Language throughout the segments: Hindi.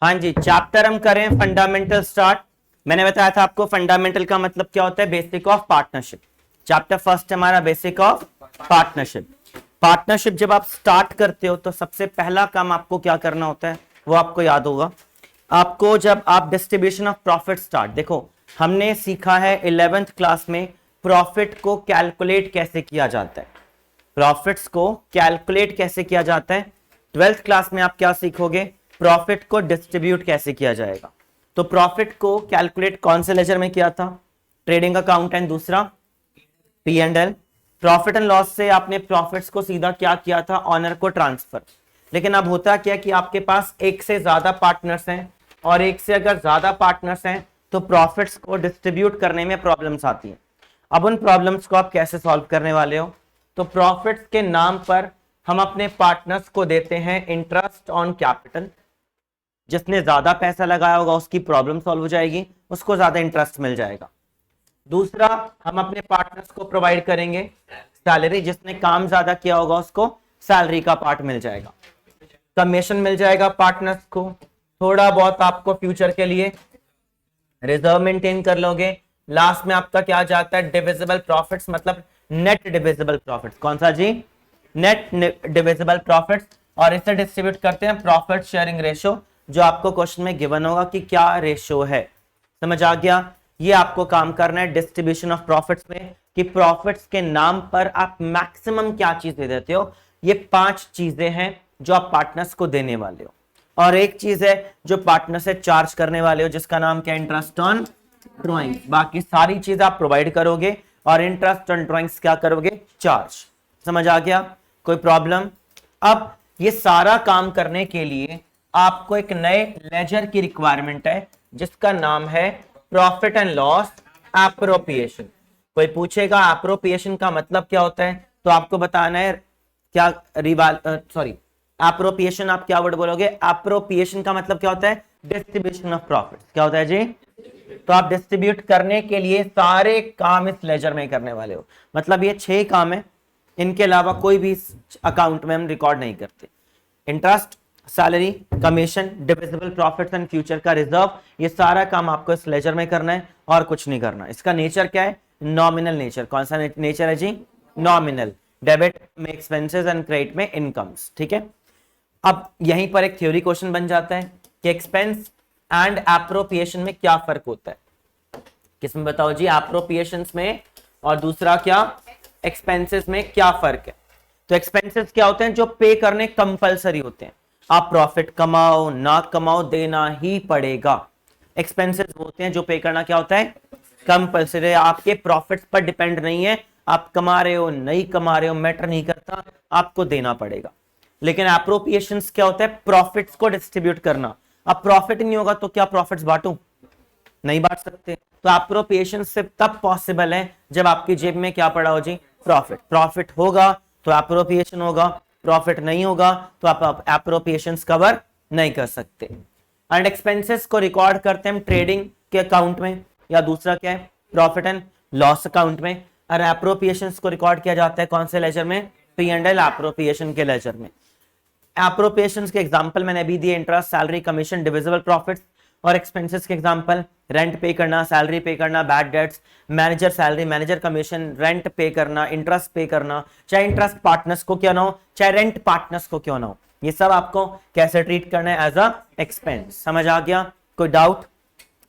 हाँ जी, चैप्टर हम करें फंडामेंटल स्टार्ट। मैंने बताया था आपको फंडामेंटल का मतलब क्या होता है, basic of partnership. Chapter first हमारा बेसिक ऑफ पार्टनरशिप। पार्टनरशिप जब आप स्टार्ट करते हो तो सबसे पहला काम आपको क्या करना होता है वो आपको याद होगा। आपको जब आप डिस्ट्रीब्यूशन ऑफ प्रॉफिट स्टार्ट, देखो हमने सीखा है 11th क्लास में प्रॉफिट को कैलकुलेट कैसे किया जाता है। प्रॉफिट्स को कैलकुलेट कैसे किया जाता है। 12th क्लास में आप क्या सीखोगे, प्रॉफिट को डिस्ट्रीब्यूट कैसे किया जाएगा। तो प्रॉफिट को कैलकुलेट कौन से लेजर में किया था, ट्रेडिंग अकाउंट एंड दूसरा P and L. Profit and loss से आपने प्रॉफिट्स को सीधा क्या किया था, ऑनर को ट्रांसफर। लेकिन अब होता क्या कि आपके पास एक से ज्यादा पार्टनर्स हैं और एक से अगर ज्यादा पार्टनर्स हैं तो प्रॉफिट्स को डिस्ट्रीब्यूट करने में प्रॉब्लम्स आती हैं। अब उन प्रॉब्लम्स को आप कैसे सॉल्व करने वाले हो, तो प्रॉफिट्स के नाम पर हम अपने पार्टनर्स को देते हैं इंटरेस्ट ऑन कैपिटल। जिसने ज्यादा पैसा लगाया होगा उसकी प्रॉब्लम सॉल्व हो जाएगी, उसको ज्यादा इंटरेस्ट मिल जाएगा। दूसरा, हम अपने पार्टनर्स को प्रोवाइड करेंगे सैलरी, जिसने काम ज्यादा किया होगा उसको सैलरी का पार्ट मिल जाएगा। कमीशन मिल जाएगा पार्टनर्स को, थोड़ा बहुत आपको फ्यूचर के लिए रिजर्व मेंटेन कर लोगे। लास्ट में आपका क्या जाता है, डिविजिबल प्रॉफिट्स, मतलब नेट डिविजिबल प्रॉफिट्स। कौन सा जी, नेट डिविजिबल प्रॉफिट्स। और इसे डिस्ट्रीब्यूट करते हैं प्रॉफिट शेयरिंग रेशो, जो आपको क्वेश्चन में गिवन होगा कि क्या रेशो है। समझ आ गया। ये आपको काम करना है डिस्ट्रीब्यूशन ऑफ प्रॉफिट्स में, कि प्रॉफिट्स के नाम पर आप मैक्सिमम क्या चीज दे देते हो। ये 5 चीजें हैं जो आप पार्टनर्स को देने वाले हो, और एक चीज है जो पार्टनर से चार्ज करने वाले हो, जिसका नाम क्या, इंटरेस्ट ऑन ड्रॉइंग। बाकी सारी चीज आप प्रोवाइड करोगे और इंटरेस्ट ऑन ड्रॉइंग्स क्या करोगे, चार्ज। समझ आ गया, कोई प्रॉब्लम। अब ये सारा काम करने के लिए आपको एक नए लेजर की रिक्वायरमेंट है, जिसका नाम है प्रॉफिट एंड लॉस एप्रोप्रिएशन। कोई पूछेगा एप्रोप्रिएशन का मतलब क्या होता है, तो आपको बताना है क्या, एप्रोप्रिएशन आप क्या वर्ड बोलोगे, एप्रोप्रिएशन का मतलब क्या होता है, डिस्ट्रीब्यूशन ऑफ प्रॉफिट। क्या होता है जी, तो आप डिस्ट्रीब्यूट करने के लिए सारे काम इस लेजर में करने वाले हो। मतलब ये 6 काम है, इनके अलावा कोई भी अकाउंट में हम रिकॉर्ड नहीं करते। Interest, salary, commission, divisible profits and future का रिजर्व, ये सारा काम आपको इस लेजर में करना है और कुछ नहीं करना। इसका नेचर क्या है, नॉमिनल नेचर। कौन सा नेचर है जी, नॉमिनल। डेबिट में एक्सपेंसेस एंड क्रेडिट में इनकम्स। ठीक है। अब यहीं पर एक थ्योरी क्वेश्चन बन जाता है कि एक्सपेंस एंड एप्रोप्रिएशन में क्या फर्क होता है। किसमें बताओ जी, एप्रोप्रिएशंस में, और दूसरा क्या, एक्सपेंसेस में क्या फर्क है। तो एक्सपेंसेस क्या होते हैं, जो पे करने कंपलसरी होते हैं। आप प्रॉफिट कमाओ ना कमाओ देना ही पड़ेगा। एक्सपेंसेस होते हैं जो पे करना क्या होता है, कंपलसरी। आपके प्रॉफिट्स पर डिपेंड नहीं है, आप कमा रहे हो नहीं कमा रहे हो मैटर नहीं करता, आपको देना पड़ेगा। लेकिन एप्रोप्रिएशंस क्या होता है, प्रॉफिट्स को डिस्ट्रीब्यूट करना। अब प्रॉफिट नहीं होगा तो क्या प्रॉफिट्स बांटू, नहीं बांट सकते। तो एप्रोप्रिएशन से तब पॉसिबल है जब आपकी जेब में क्या पड़ा हो जी, प्रॉफिट। प्रॉफिट होगा तो एप्रोप्रिएशन होगा, प्रॉफिट नहीं होगा तो आप एप्रोप्रिएशंस कवर नहीं कर सकते। एंड एक्सपेंसेस को रिकॉर्ड करते हैं ट्रेडिंग के अकाउंट में, या दूसरा क्या है, प्रॉफिट एंड लॉस अकाउंट में। और एप्रोप्रिएशंस को रिकॉर्ड किया जाता है कौन से लेजर में, पी एंड एल एप्रोप्रिएशन के लेजर में। एप्रोप्रिएशंस के एग्जांपल मैंने अभी दिए, interest, salary, commission, divisible profits. और एक्सपेंसेस के एग्जांपल, रेंट पे करना, सैलरी पे करना, bad debts, manager salary, manager commission, rent पे करना, इंटरेस्ट पे करना, चाहे इंटरेस्ट पार्टनर्स को क्यों ना हो, चाहे रेंट पार्टनर्स को क्यों ना हो, ये सब आपको कैसे ट्रीट करना है, एज अ एक्सपेंस। समझ आ गया, कोई डाउट,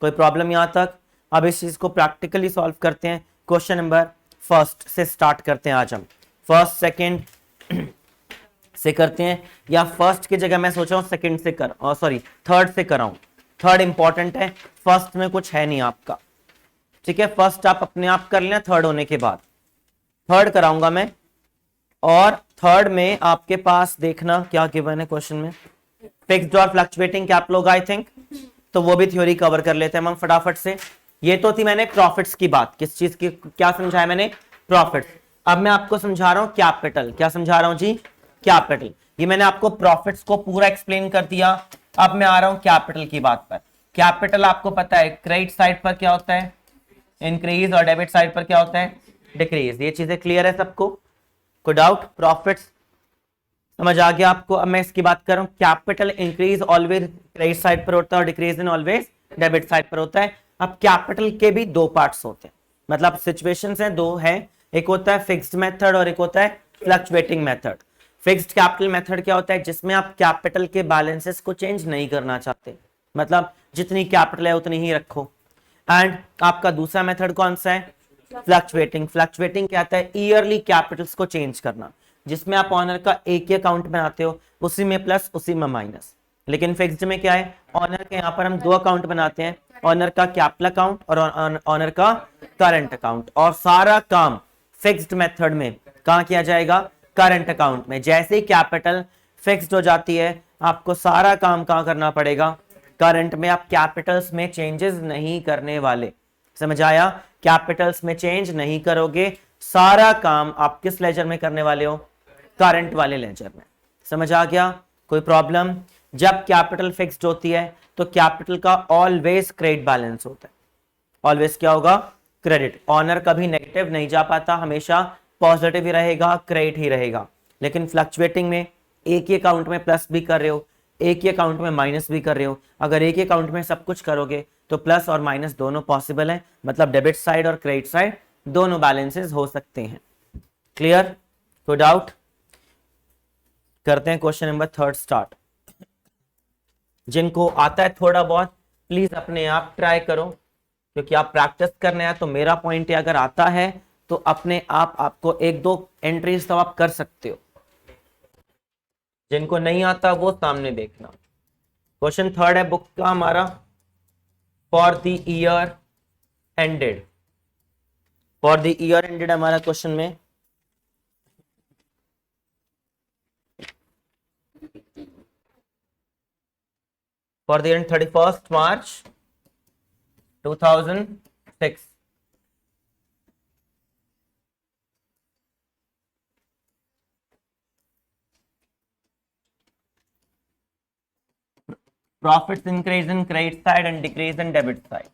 कोई प्रॉब्लम यहां तक। अब इस चीज को प्रैक्टिकली सॉल्व करते हैं। क्वेश्चन नंबर फर्स्ट से स्टार्ट करते हैं। आज हम फर्स्ट सेकेंड से करते हैं, या फर्स्ट की जगह मैं सोच रहा हूं सेकंड से कर, और सॉरी थर्ड से कराऊं। थर्ड इंपॉर्टेंट है, फर्स्ट में कुछ है नहीं आपका। ठीक है, फर्स्ट आप अपने आप कर लेना, थर्ड होने के बाद थर्ड कराऊंगा मैं। और थर्ड में आपके पास देखना क्या गिवन है क्वेश्चन में, फिक्स्ड और फ्लक्चुएटिंग कैपिटल, आई थिंक। तो वो भी थ्योरी कवर कर लेते हैं हम फटाफट से। ये तो थी मैंने प्रॉफिट्स की बात, किस चीज की, क्या समझाया मैंने, प्रॉफिट्स। अब मैं आपको समझा रहा हूं कैपिटल। क्या समझा रहा हूं जी, कैपिटल। ये मैंने आपको प्रॉफिट्स को पूरा एक्सप्लेन कर दिया। अब मैं आ रहा हूं कैपिटल की बात पर। कैपिटल आपको पता है क्रेडिट साइड पर क्या होता है, इंक्रीज, और डेबिट साइड पर क्या होता है, डिक्रीज। ये चीजें क्लियर है सबको, कोई डाउट। प्रॉफिट्स समझ आ गया आपको? अब मैं इसकी बात करूं, capital increase always credit side पर होता है और decrease in always debit side पर होता है। अब कैपिटल के भी दो पार्ट्स होते हैं, मतलब सिचुएशंस हैं, दो है, एक होता है फिक्स्ड मेथड और एक होता है fluctuating method. Fixed capital method क्या होता है? जिसमें आप कैपिटल के बैलेंसेस को चेंज नहीं करना चाहते, मतलब जितनी कैपिटल है उतनी ही रखो। एंड आपका दूसरा मेथड कौन सा है? फ्लक्चुएटिंग। फ्लक्चुएटिंग क्या होता है? ईयरली कैपिटल्स को चेंज करना, जिसमें आप ऑनर का एक ही अकाउंट बनाते हो, उसी में प्लस उसी में माइनस। लेकिन फिक्स्ड में क्या है? ऑनर के यहाँ पर हम दो अकाउंट बनाते हैं, ऑनर का कैपिटल अकाउंट और ऑनर का करंट अकाउंट, और सारा काम फिक्स्ड मेथड में कहाँ किया जाएगा? करंट अकाउंट में। जैसे ही कैपिटल फिक्स्ड हो जाती है, आपको सारा काम कहाँ करना पड़ेगा? करंट में। आप कैपिटल्स में चेंजेस नहीं करने वाले, समझ आया? कैपिटल्स में चेंज नहीं करोगे, सारा काम आप किस लेजर में करने वाले हो? करंट वाले लेजर में। समझ आ गया? कोई प्रॉब्लम? जब कैपिटल फिक्स्ड होती है तो कैपिटल का ऑलवेज क्रेडिट बैलेंस होता है। ऑलवेज क्या होगा? क्रेडिट। ऑनर कभी नेगेटिव नहीं जा पाता, हमेशा पॉजिटिव ही रहेगा, क्रेडिट ही रहेगा। लेकिन फ्लक्चुएटिंग में एक ही अकाउंट में प्लस भी कर रहे हो, एक ही अकाउंट में माइनस भी कर रहे हो। अगर एक ही अकाउंट में सब कुछ करोगे तो प्लस और माइनस दोनों पॉसिबल है, मतलब डेबिट साइड और क्रेडिट साइड दोनों बैलेंसेस हो सकते हैं। क्लियर? कोई डाउट? करते हैं क्वेश्चन नंबर 3 स्टार्ट। जिनको आता है थोड़ा बहुत प्लीज अपने आप ट्राई करो, क्योंकि आप प्रैक्टिस करने हैं। तो मेरा पॉइंट है, अगर आता है तो अपने आप आपको एक दो एंट्रीज तो आप कर सकते हो, जिनको नहीं आता वो सामने देखना। क्वेश्चन 3 है बुक का हमारा, for the year ended. For the year ended हमारा क्वेश्चन में for the end 31st March 2006. Profits increase in credit side and decrease in debit side.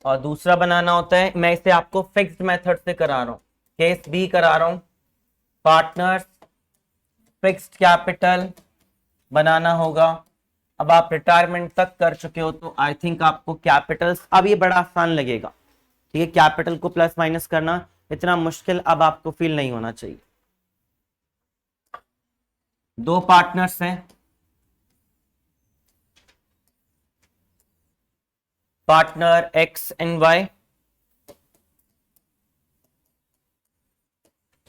और दूसरा बनाना होता है, मैं इसे आपको फिक्स्ड मेथड से करा रहा हूं, केस बी करा रहा हूं। पार्टनर्स फिक्स्ड कैपिटल बनाना होगा। अब आप रिटायरमेंट तक कर चुके हो तो आई थिंक आपको कैपिटल्स अब ये बड़ा आसान लगेगा, ठीक है? कैपिटल को प्लस माइनस करना इतना मुश्किल अब आपको फील नहीं होना चाहिए। दो पार्टनर्स हैं, partner X and Y.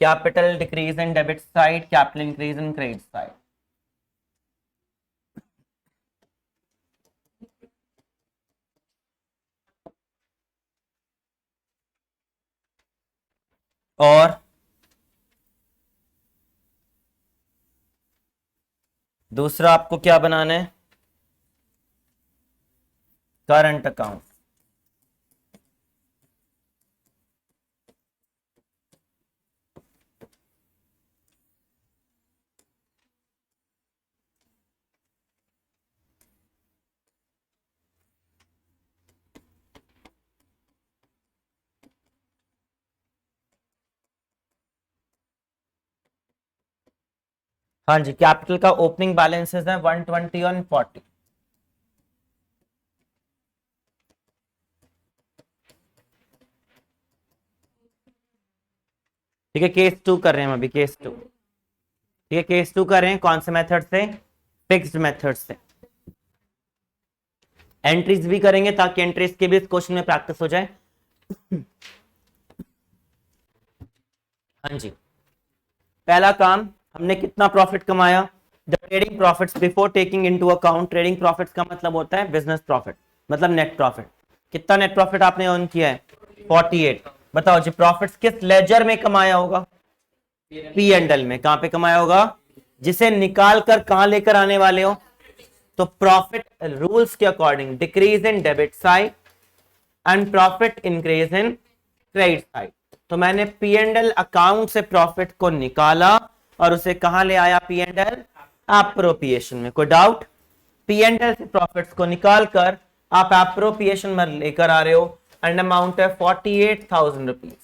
Capital decrease in debit side, capital increase in credit side. और दूसरा आपको क्या बनाना है? Current account. हाँ जी, कैपिटल का ओपनिंग बैलेंसेस है 120 और 40। ठीक है, केस 2 कर रहे हैं हम अभी, केस 2। ठीक है, केस 2 कर रहे हैं कौन से मेथड से? फिक्स्ड मेथड से। एंट्रीज भी करेंगे ताकि एंट्रीज के भी इस क्वेश्चन में प्रैक्टिस हो जाए। हाँ जी, पहला काम, हमने कितना प्रॉफिट कमाया? The trading profits before taking into account. Trading profits का मतलब होता है बिजनेस प्रॉफिट, मतलब नेट प्रॉफिट। कितना नेट प्रॉफिट आपने अर्न किया है? 48। बताओ जी, प्रॉफिट्स किस लेजर में कमाया होगा? पी एंड एल में। कहां पे कमाया होगा? जिसे निकाल कर कहां लेकर आने वाले हो? तो प्रॉफिट रूल्स के according decrease in debit side and profit increase in credit side. तो मैंने पी एंड एल अकाउंट से प्रॉफिट को निकाला और उसे कहां ले आया? पी एंड एल एप्रोप्रिएशन में। कोई डाउट? पी एंड एल से प्रॉफिट्स को निकाल कर आप एप्रोप्रिएशन में लेकर आ रहे हो एंड अमाउंट है 48,000 रुपीज।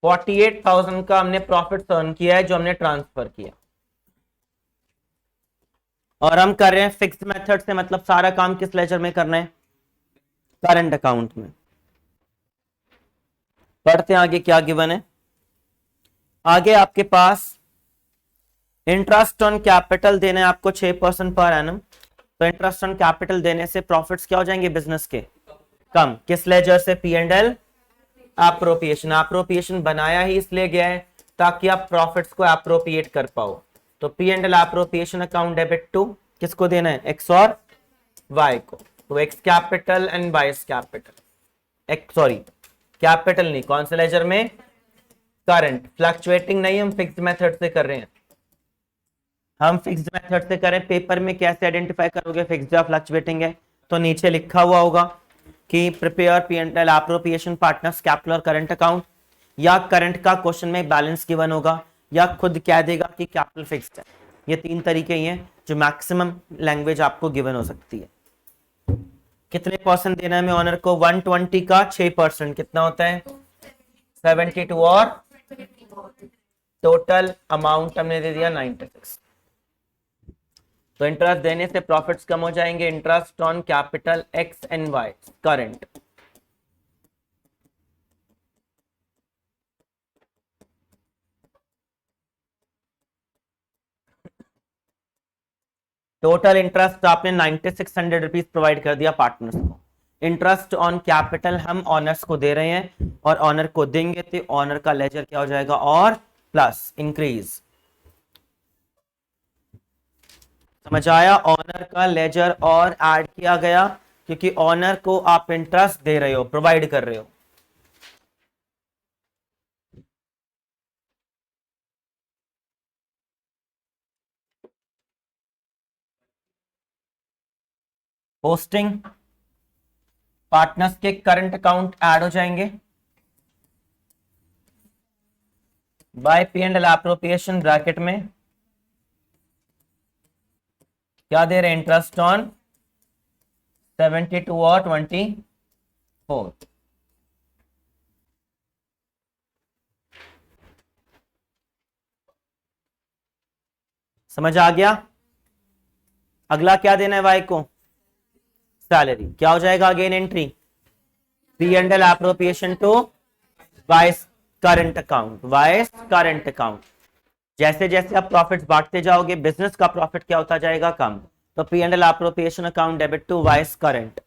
$48,000 का हमने प्रॉफिट अर्न किया है जो हमने ट्रांसफर किया, और हम कर रहे हैं फिक्स्ड मेथड से, मतलब सारा काम किस लेजर में करना है, करंट अकाउंट में। पढ़ते हैं आगे क्या गिवन है। आगे आपके पास इंटरेस्ट ऑन कैपिटल देना है आपको 6% पर एनम। तो इंटरेस्ट ऑन कैपिटल देने से प्रॉफिट्स क्या हो जाएंगे बिजनेस के, कम। किस लेजर से, P and L appropriation. Appropriation बनाया ही इसलिए गया है ताकि आप प्रॉफिट्स को एप्रोप्रिएट कर पाओ। तो P and L appropriation account debit to किसको देना है, एक्स और वाई को। तो X capital and Y's capital, X sorry capital नहीं, कौन से लेजर में, करंट। फ्लक्चुएटिंग नहीं, हम फिक्स्ड मेथड से कर रहे हैं, हम फिक्स्ड मेथड से करें। पेपर में कैसे आइडेंटिफाई करोगे फिक्स्ड या फ्लक्चुएटिंग है, तो नीचे लिखा हुआ होगा कि prepare P and L appropriation partners capital और करंट अकाउंट, या करंट का क्वेश्चन में बैलेंस गिवन होगा, या खुद कह देगा कि कैपिटल फिक्स्ड है। ये तीन तरीके ही हैं जो मैक्सिमम लैंग्वेज आपको गिवन हो सकती है। कितने परसेंट देना है हमें ऑनर को, 120 का 6% कितना होता है, 72, और टोटल अमाउंट हमने दे दिया 96। तो इंटरेस्ट देने से प्रॉफिट्स कम हो जाएंगे। Interest on capital X and Y current, total interest आपने 9600 रुपीज प्रोवाइड कर दिया पार्टनर्स को। इंटरेस्ट ऑन कैपिटल हम ऑनर्स को दे रहे हैं, और ऑनर को देंगे तो ऑनर का लेजर क्या हो जाएगा, और प्लस इंक्रीज। समझ आया, ऑनर का लेजर और ऐड किया गया क्योंकि ऑनर को आप इंटरेस्ट दे रहे हो, प्रोवाइड कर रहे हो। पोस्टिंग पार्टनर्स के करंट अकाउंट ऐड हो जाएंगे bye P and L appropriation bracket में क्या दे रहे हैं, इंटरेस्ट ऑन 72 और 24। समझ आ गया। अगला क्या देना है वाई को, सैलरी। क्या हो जाएगा again entry, P and L appropriation to Y's current account, Y's current account. जैसे जैसे आप प्रॉफिट्स बांटते जाओगे बिजनेस का प्रॉफिट क्या होता जाएगा, कम। तो P and L appropriation account debit to Y's current.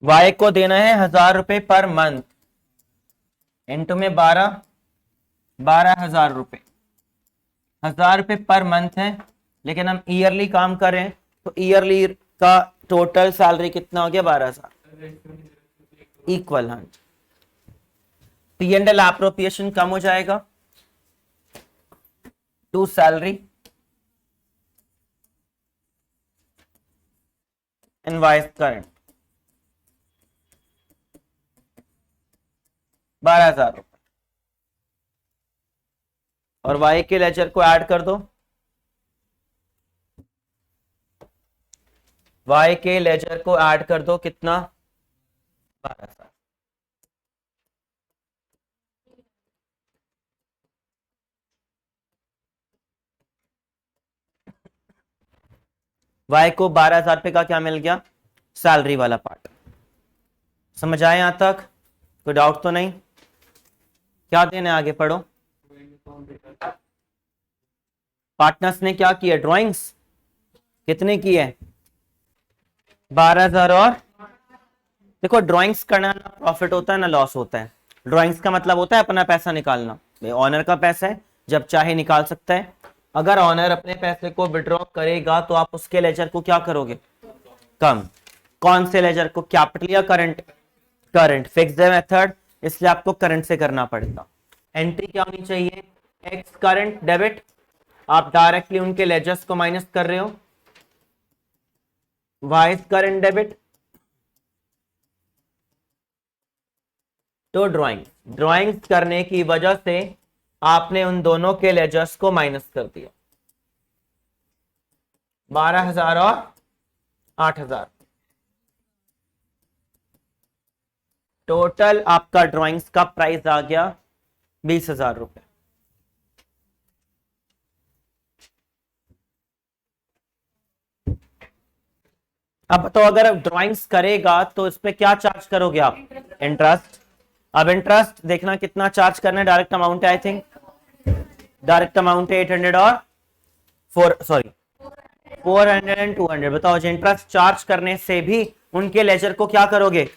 Y को देना है 1000 रुपए पर मंथ, इंटू में 12,000 रुपए। 1000 रुपए पर मंथ है, लेकिन हम ईयरली काम कर रहे हैं तो ईयरली का टोटल सैलरी कितना हो गया, 12,000 इक्वल। हाँ, पी एंड एल एप्रोप्रिएशन कम हो जाएगा to salary and Y's current, 12,000 रुपए। और वाई के लेजर को ऐड कर दो, वाई के लेजर को ऐड कर दो, कितना, 12,000। वाई को 12,000 पे का क्या मिल गया, सैलरी वाला पार्ट। समझ आए यहां तक, कोई डाउट तो नहीं। क्या देना है आगे पढ़ो। पार्टनर्स ने क्या किया, ड्राइंग्स कितने की है, 12,000। और देखो ड्राइंग्स करना ना प्रॉफिट होता है ना लॉस होता है। ड्राइंग्स का मतलब होता है अपना पैसा निकालना, ऑनर का पैसा है, जब चाहे निकाल सकता है। अगर ऑनर अपने पैसे को विड्रॉ करेगा तो आप उसके लेजर को क्या करोगे, कम। कौन से लेजर को, कैपिटल या current? Current. Fix the method, इसलिए आपको करंट से करना पड़ेगा। एंट्री क्या होनी चाहिए? एक्स करंट डेबिट, आप डायरेक्टली उनके लेजर्स को माइनस कर रहे हो। वाई करंट डेबिट, तो ड्राइंग्स करने की वजह से आपने उन दोनों के लेजर्स को माइनस कर दिया, 12,000 और 8,000। टोटल आपका ड्राइंग्स का प्राइस आ गया 20,000 रुपए। अब तो अगर ड्राइंग्स करेगा तो इस पे क्या चार्ज करोगे आप? इंटरेस्ट। अब इंटरेस्ट देखना कितना चार्ज करना है। डायरेक्ट अमाउंट है, आई थिंक डायरेक्ट अमाउंट है 800 और 400 एंड 200। बताओ जी, इंटरेस्ट चार्ज करने से भी उनके लेजर को क्या करोगे?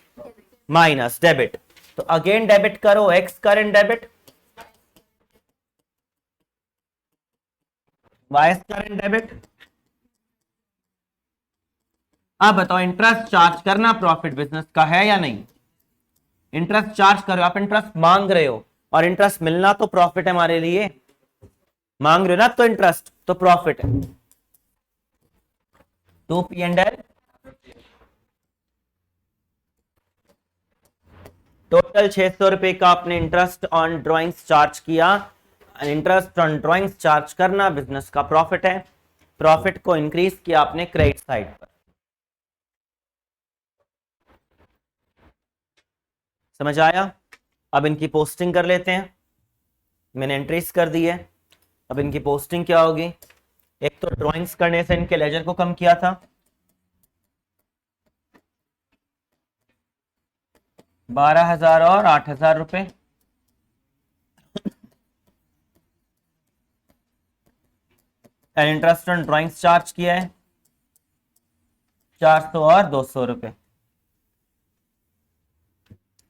Minus, debit. तो अगेन डेबिट करो, X current debit, Y current debit. अब बताओ, इंटरेस्ट चार्ज करना प्रॉफिट बिजनेस का है या नहीं? इंटरेस्ट चार्ज करो, आप इंटरेस्ट मांग रहे हो और इंटरेस्ट मिलना तो प्रॉफिट है हमारे लिए। मांग रहे हो ना, तो इंटरेस्ट तो प्रॉफिट है। तो P&L, टोटल 600 रुपए का आपने इंटरेस्ट ऑन ड्राइंग्स चार्ज किया। इंटरेस्ट ऑन ड्राइंग्स चार्ज करना बिजनेस का प्रॉफिट है। प्रॉफिट को इंक्रीज किया आपने क्रेडिट साइड पर। समझ आया? अब इनकी पोस्टिंग कर लेते हैं। मैंने एंट्रीज कर दी है, अब इनकी पोस्टिंग क्या होगी? एक तो ड्राइंग्स करने से इनके लेजर को कम किया था, 12,000 और 8,000 रुपए। इंटरेस्ट ऑन ड्राइंग्स चार्ज किया है 400 और 200 रुपए।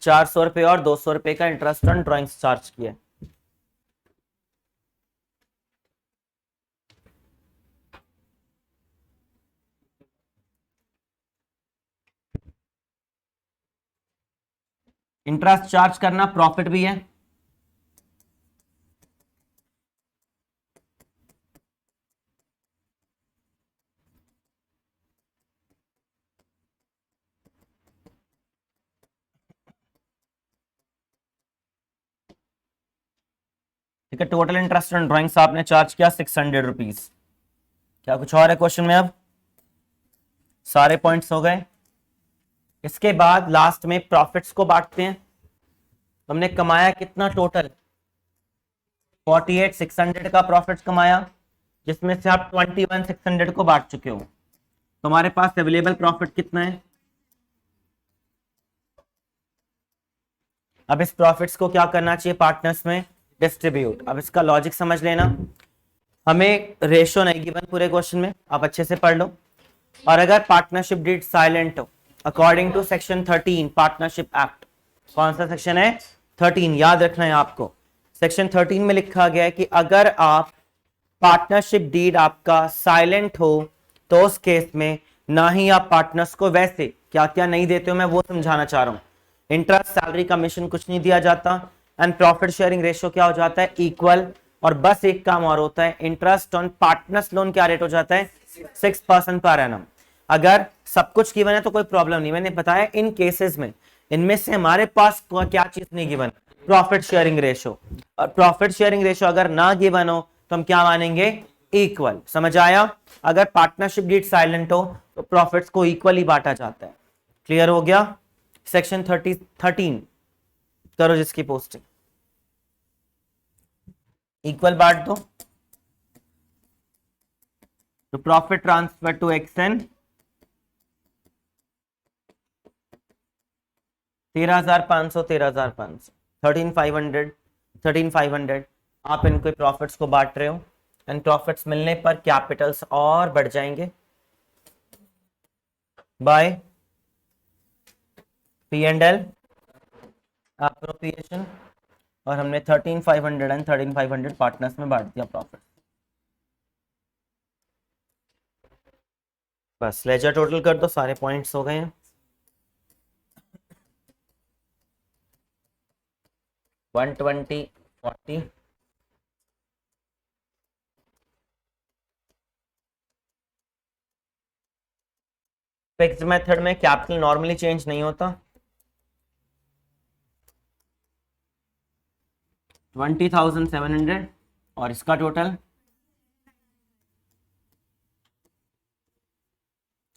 400 रुपए और 200 रुपए का इंटरेस्ट ऑन ड्राइंग्स चार्ज किया है। इंटरेस्ट चार्ज करना प्रॉफिट भी है। ठीक है, टोटल इंटरेस्ट ऑन ड्राइंग्स आपने चार्ज किया 600 रुपीज। क्या कुछ और है क्वेश्चन में? अब सारे पॉइंट्स हो गए। इसके बाद लास्ट में प्रॉफिट्स को बांटते हैं। हमने कमाया कितना टोटल? 48,600 का प्रॉफिट कमाया, जिसमें से आप 21,600 को बांट चुके हो। तुम्हारे पास अवेलेबल प्रॉफिट कितना है? अब इस प्रॉफिट्स को क्या करना चाहिए? पार्टनर्स में डिस्ट्रीब्यूट। अब इसका लॉजिक समझ लेना, हमें रेशो नहीं गिवन पूरे क्वेश्चन में, आप अच्छे से पढ़ लो। और अगर पार्टनरशिप डीड साइलेंट हो according to section 13 partnership act, कौन सा सेक्शन है? 13, याद रखना है आपको। सेक्शन 13 में लिखा गया है कि अगर आप पार्टनरशिप डीड आपका साइलेंट हो तो उस केस में ना ही आप पार्टनर्स को वैसे क्या क्या नहीं देते हो, मैं वो समझाना चाह रहा हूं। इंटरेस्ट, सैलरी, कमीशन कुछ नहीं दिया जाता एंड प्रॉफिट शेयरिंग रेशियो क्या हो जाता है? इक्वल। और बस एक काम और होता है, इंटरेस्ट ऑन पार्टनर्स लोन क्या रेट हो जाता है? 6% पर एनम। अगर सब कुछ गिवन है तो कोई प्रॉब्लम नहीं। मैंने बताया इन केसेस में इनमें से हमारे पास क्या चीज नहीं गिवन? Profit sharing ratio. और प्रॉफिट शेयरिंग रेशियो अगर ना गिवन हो तो हम क्या मानेंगे? इक्वल। समझ आया? अगर पार्टनरशिप डीड साइलेंट हो तो प्रॉफिट्स को इक्वली बांटा जाता है। क्लियर हो गया? सेक्शन 13 करो जिसकी पोस्टिंग इक्वल बांट दो। तो प्रॉफिट ट्रांसफर टू एक्सएन 13,500 13,500 13,500 13,500 आप इनके प्रॉफिट्स को बांट रहे हो एंड प्रॉफिट्स मिलने पर कैपिटल्स और बढ़ जाएंगे बाय P&L एप्रोप्रिएशन। और हमने 13,500 एंड 13,500 पार्टनर्स में बांट दिया प्रॉफिट। बस लेजर टोटल कर दो, सारे पॉइंट्स हो गए हैं। 120, 40, फिक्स्ड मेथड में कैपिटल नॉर्मली चेंज नहीं होता। 20,700 और इसका टोटल,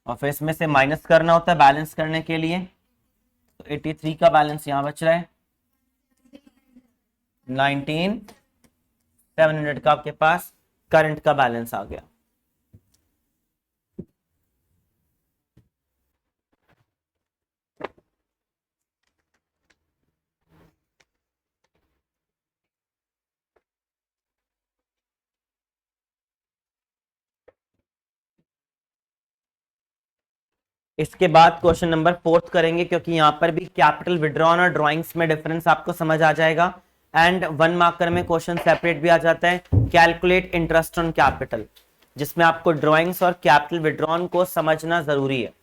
और फिर इसमें से माइनस करना होता है बैलेंस करने के लिए। तो 83 का बैलेंस यहां बच रहा है, 19,700 का आपके पास करंट का बैलेंस आ गया। इसके बाद क्वेश्चन नंबर 4 करेंगे, क्योंकि यहां पर भी कैपिटल विड्रॉन और ड्राइंग्स में डिफरेंस आपको समझ आ जाएगा। एंड 1 मार्कर में क्वेश्चन सेपरेट भी आ जाता है, कैलकुलेट इंटरेस्ट ऑन कैपिटल, जिसमें आपको ड्राइंग्स और कैपिटल विड्रॉन को समझना जरूरी है।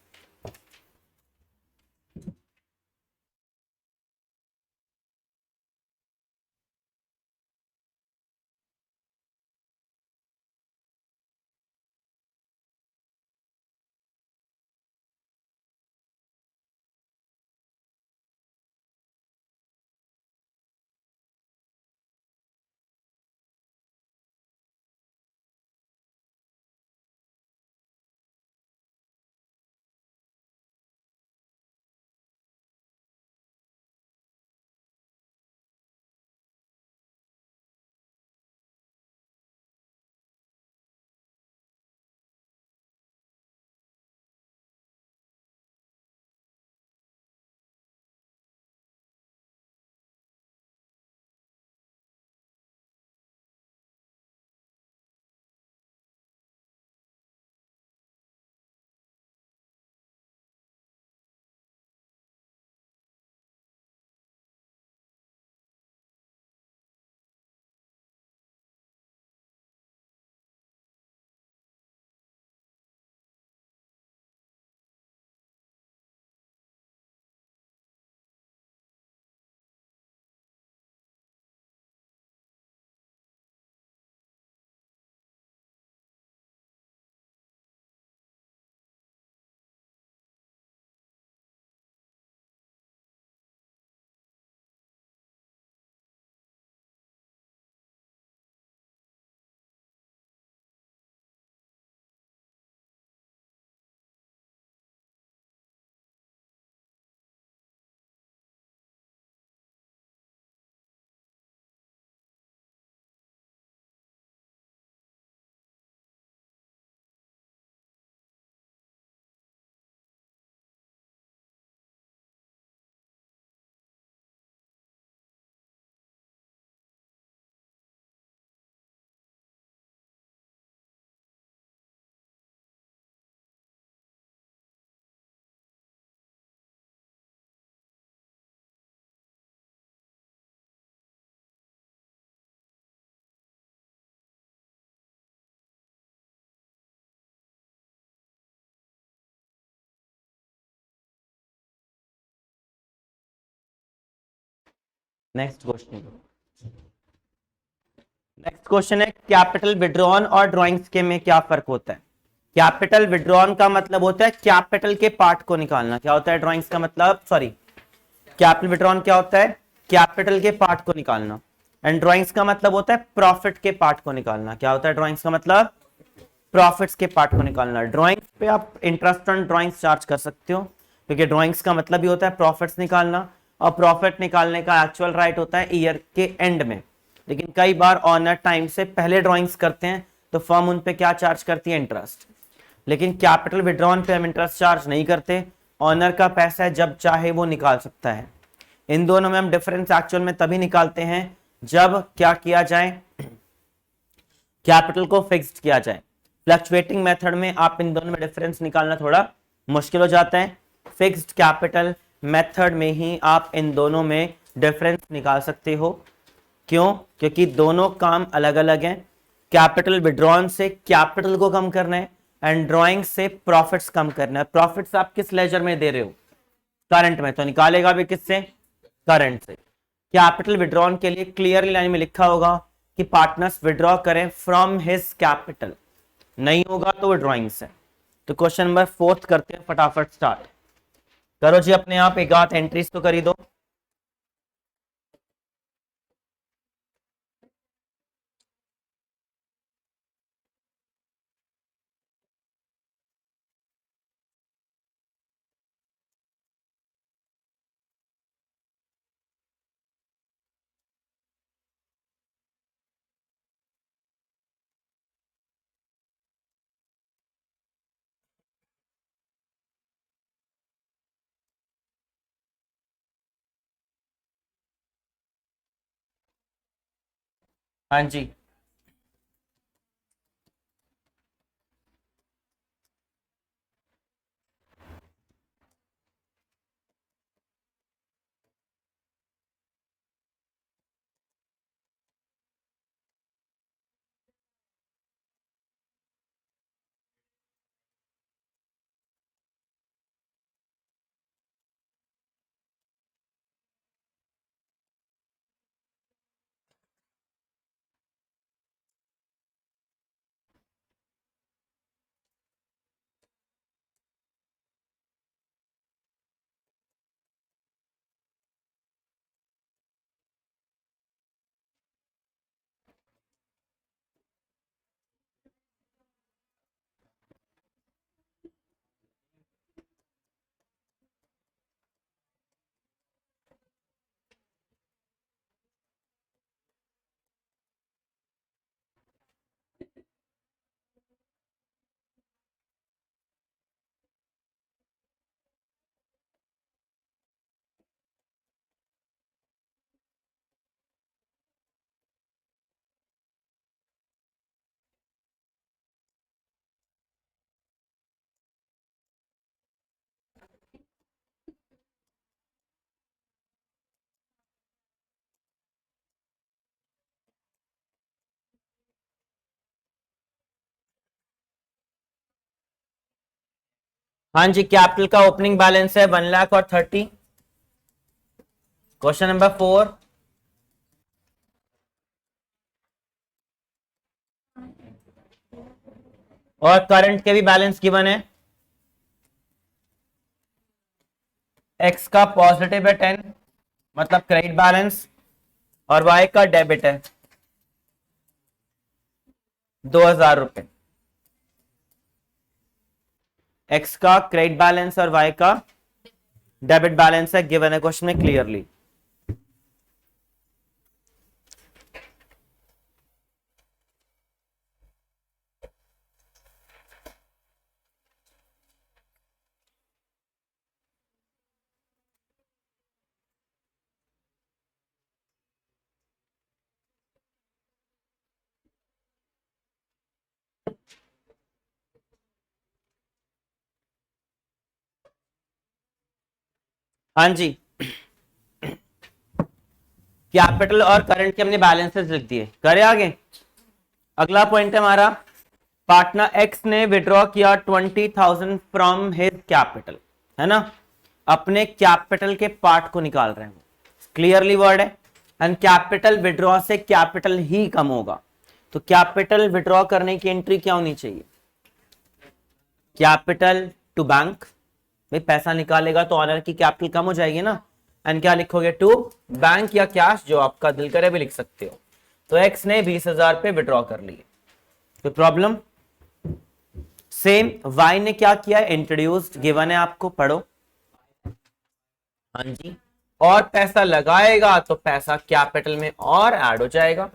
नेक्स्ट क्वेश्चन, नेक्स्ट क्वेश्चन है कैपिटल विड्रॉन और ड्राइंग्स के में क्या फर्क होता है। कैपिटल विड्रॉन का मतलब होता है कैपिटल के पार्ट को निकालना, क्या होता है ड्राइंग्स का मतलब, सॉरी कैपिटल विड्रॉन क्या होता है, कैपिटल के पार्ट को निकालना। एंड ड्राइंग्स का मतलब होता है प्रॉफिट के पार्ट को निकालना। क्या होता है ड्राइंग्स का मतलब, प्रॉफिट्स के पार्ट को निकालना। ड्राइंग्स पे आप इंटरेस्ट ऑन ड्राइंग्स चार्ज कर सकते हो, क्योंकि ड्राइंग्स का मतलब ही होता है प्रॉफिट्स निकालना, और प्रॉफिट निकालने का एक्चुअल राइट होता है ईयर के एंड में। लेकिन कई बार ऑनर टाइम से पहले ड्राइंग्स करते हैं तो फर्म उन पे क्या चार्ज करती है, इंटरेस्ट। लेकिन कैपिटल विड्रॉन पे हम इंटरेस्ट चार्ज नहीं करते, ऑनर का पैसा है, जब चाहे वो निकाल सकता है। इन दोनों में हम डिफरेंस एक्चुअल में तभी निकालते हैं जब क्या किया जाए, कैपिटल को फिक्स्ड किया जाए। फ्लक्चुएटिंग मेथड में आप इन दोनों में डिफरेंस निकालना थोड़ा मुश्किल हो जाता है। फिक्स्ड कैपिटल मेथड में ही आप इन दोनों में डिफरेंस निकाल सकते हो। क्यों? क्योंकि दोनों काम अलग अलग हैं। कैपिटल विड्रॉन से कैपिटल को कम करना है एंड ड्राइंग से प्रॉफिट्स कम करना है। प्रॉफिट्स आप किस लेजर में दे रहे हो, करंट में, तो निकालेगा भी किससे, करंट से। कैपिटल विड्रॉन के लिए क्लियरली लाइन में लिखा होगा कि पार्टनर्स विड्रॉ करें फ्रॉम हिज कैपिटल, नहीं होगा तो वो ड्राइंग से। तो क्वेश्चन नंबर 4 करते हैं, फटाफट स्टार्ट करो जी अपने आप, एक आध एंट्रीज तो कर ही दो। हाँ जी, हाँ जी, कैपिटल का ओपनिंग बैलेंस है 1,30,000। क्वेश्चन नंबर 4, और करंट के भी बैलेंस गिवन है। एक्स का पॉजिटिव है 10, मतलब क्रेडिट बैलेंस, और वाई का डेबिट है 2,000 रुपए। एक्स का क्रेडिट बैलेंस और वाई का डेबिट बैलेंस है, गिवन है क्वेश्चन में क्लियरली। हाँ जी, कैपिटल और करंट के हमने बैलेंसेस लिख दिए, करे आगे। अगला पॉइंट है हमारा, पार्टनर एक्स ने विड्रॉ किया 20,000 फ्रॉम हिज कैपिटल, है ना, अपने कैपिटल के पार्ट को निकाल रहे हैं, क्लियरली वर्ड है। एंड कैपिटल विड्रॉ से कैपिटल ही कम होगा, तो कैपिटल विड्रॉ करने की एंट्री क्या होनी चाहिए, कैपिटल टू बैंक। भाई पैसा निकालेगा तो ऑनर की कैपिटल कम हो जाएगी ना, एंड क्या लिखोगे, टू बैंक या कैश, जो आपका दिल करे भी लिख सकते हो। तो एक्स ने 20,000 पे विड्रॉ कर लिए, कोई प्रॉब्लम। सेम वाई ने क्या किया, इंट्रोड्यूस्ड, गिवन है आपको, पढ़ो। हाँ जी, और पैसा लगाएगा तो पैसा कैपिटल में और ऐड हो जाएगा।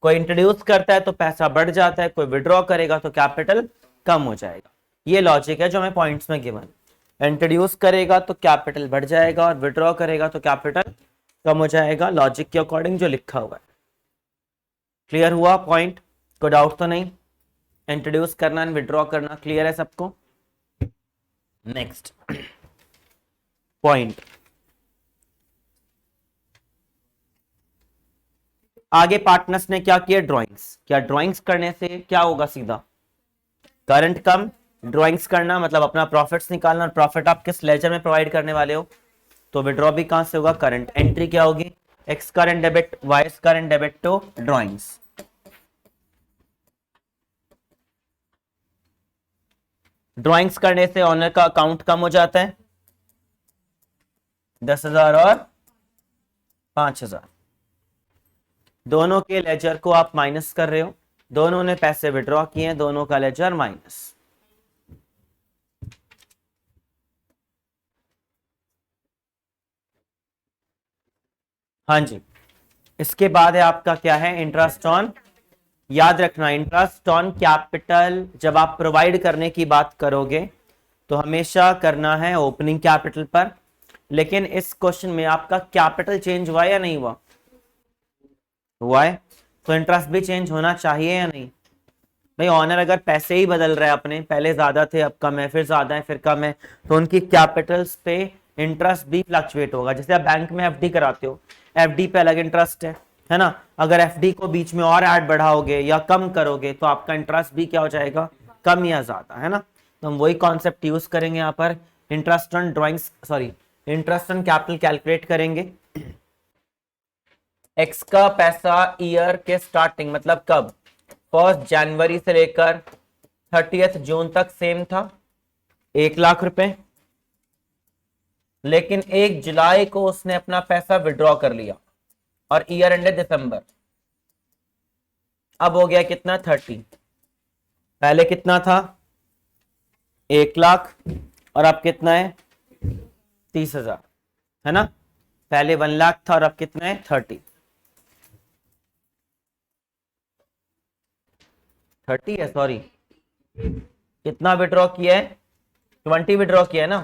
कोई इंट्रोड्यूस करता है तो पैसा बढ़ जाता है, कोई विड्रॉ करेगा तो कैपिटल कम हो जाएगा। ये लॉजिक है जो हमें पॉइंट्स में गिवन। इंट्रोड्यूस करेगा तो कैपिटल बढ़ जाएगा, और विड्रॉ करेगा तो कैपिटल कम हो जाएगा, लॉजिक के अकॉर्डिंग जो लिखा हुआ है। क्लियर हुआ पॉइंट, कोई डाउट तो नहीं। इंट्रोड्यूस करना एंड विड्रॉ करना क्लियर है सबको। नेक्स्ट पॉइंट, आगे पार्टनर्स ने क्या किया, ड्राइंग्स। क्या ड्राइंग्स करने से क्या होगा, सीधा करंट कम, ड्राइंग्स करना मतलब अपना प्रॉफिट्स निकालना, और प्रॉफिट आप किस लेजर में प्रोवाइड करने वाले हो, तो विड्रॉ भी कहां से होगा, करंट। एंट्री क्या होगी, X current debit Y current debit to drawings. Drawings करने से ऑनर का अकाउंट कम हो जाता है 10,000 और 5,000। दोनों के लेजर को आप माइनस कर रहे हो, दोनों ने पैसे विड्रॉ किए हैं, दोनों का लेजर माइनस। हाँ जी, इसके बाद है आपका क्या है, इंटरेस्ट ऑन। याद रखना, इंटरेस्ट ऑन कैपिटल जब आप प्रोवाइड करने की बात करोगे तो हमेशा करना है ओपनिंग कैपिटल पर। लेकिन इस क्वेश्चन में आपका कैपिटल चेंज हुआ या नहीं हुआ? हुआ है, तो इंटरेस्ट भी चेंज होना चाहिए या नहीं? भाई ऑनर अगर पैसे ही बदल रहे हैं अपने, पहले ज्यादा थे अब कम है, फिर ज्यादा है फिर कम है, तो उनकी कैपिटल्स पे इंटरेस्ट भी फ्लक्चुएट होगा। जैसे आप बैंक में एफडी कराते हो, एफडी पे अलग इंटरेस्ट है ना। अगर एफडी को बीच में और ऐड बढ़ाओगे या कम करोगे तो आपका इंटरेस्ट भी क्या हो जाएगा, कम या ज्यादा, है ना। तो हम वही कॉन्सेप्ट यूज करेंगे यहाँ पर, interest on drawings, sorry interest on capital calculate करेंगे। एक्स का पैसा ईयर के स्टार्टिंग मतलब कब, 1 जनवरी से लेकर 30 जून तक सेम था, 1 लाख रुपए। लेकिन 1 जुलाई को उसने अपना पैसा विड्रॉ कर लिया और ईयर एंड दिसंबर। अब हो गया कितना, 30। पहले कितना था, 1 लाख, और अब कितना है, 30,000, है ना। पहले 1 लाख था और अब कितना है, 30 है, सॉरी। कितना विड्रॉ किया है, 20 विड्रॉ किया है ना,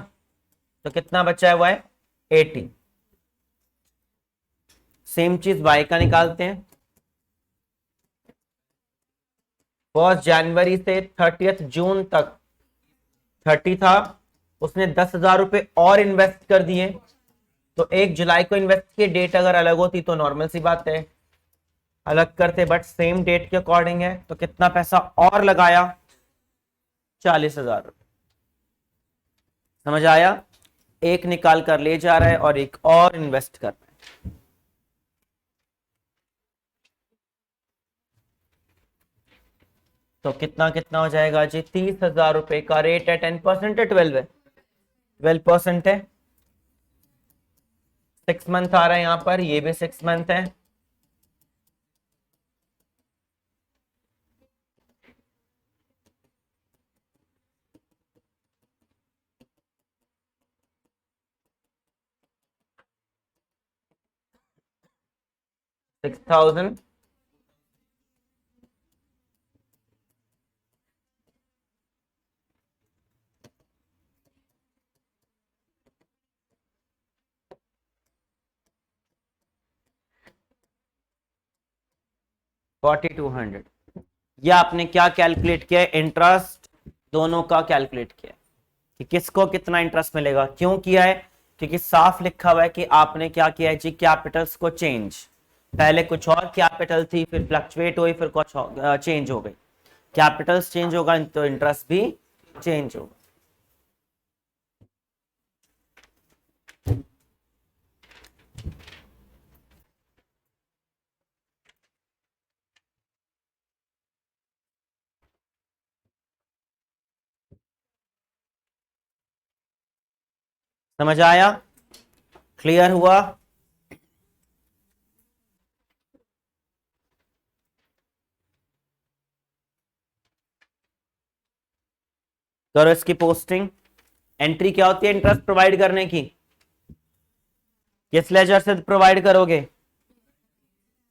तो कितना बचा हुआ है, 80। सेम चीज वाई का निकालते हैं। 1 जनवरी से 30 जून तक 30 था, उसने 10,000 रुपए और इन्वेस्ट कर दिए। तो 1 जुलाई को इन्वेस्ट की डेट अगर अलग होती तो नॉर्मल सी बात है, अलग करते, बट सेम डेट के अकॉर्डिंग है, तो कितना पैसा और लगाया, 40,000 रुपए। समझ आया, एक निकाल कर ले जा रहा है और एक और इन्वेस्ट कर रहा है। तो कितना कितना हो जाएगा जी, 30,000 रुपए का रेट है 10% है, 12 है, 12% है। 6 मंथ आ रहा है यहाँ पर, ये भी 6 मंथ है। $6,000, $4,200। या आपने क्या कैलकुलेट किया, इंटरेस्ट दोनों का कैलकुलेट किया कि किसको कितना इंटरेस्ट मिलेगा। क्यों किया है, क्योंकि साफ लिखा हुआ है कि आपने क्या किया है जी, कैपिटल्स को चेंज। पहले कुछ और कैपिटल थी, फिर फ्लक्चुएट हुई, फिर कुछ चेंज हो गई। कैपिटल्स चेंज होगा तो इंटरेस्ट भी चेंज होगा। समझ आया, क्लियर हुआ? करो इसकी पोस्टिंग। एंट्री क्या होती है इंटरेस्ट प्रोवाइड करने की, किस लेजर से प्रोवाइड करोगे,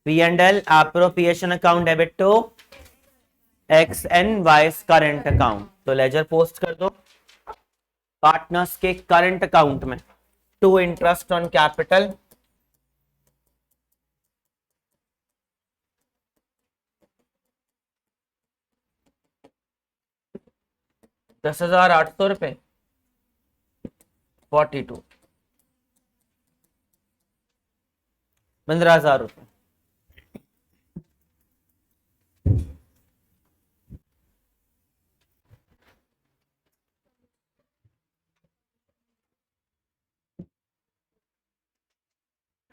P&L appropriation account debit to X and Y current account. तो लेजर पोस्ट कर दो पार्टनर्स के करंट अकाउंट में, टू इंटरेस्ट ऑन कैपिटल, $10,800, 42, 15,000 रुपए।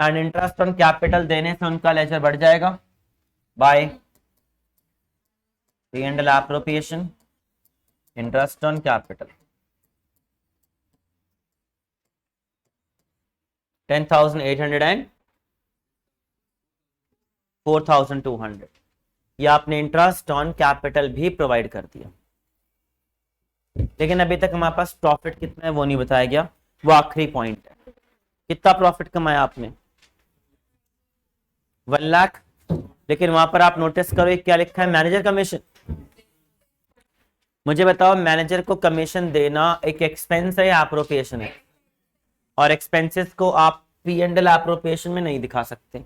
एंड इंटरेस्ट ऑन कैपिटल देने से उनका लेजर बढ़ जाएगा bye P and L appropriation interest on capital 10,800 and 4,200। ये आपने इंटरेस्ट ऑन कैपिटल भी प्रोवाइड कर दिया, लेकिन अभी तक हमारे पास प्रॉफिट कितना है वो नहीं बताया गया। वो आखिरी पॉइंट है। कितना प्रॉफिट कमाया आपने? 1 लाख। लेकिन वहां पर आप नोटिस करो क्या लिखा है? Manager commission. मुझे बताओ, मैनेजर को कमीशन देना एक एक्सपेंस है या एप्रोप्रिएशन है? और एक्सपेंसेस को आप पी एंड एल एप्रोप्रिएशन में नहीं दिखा सकते,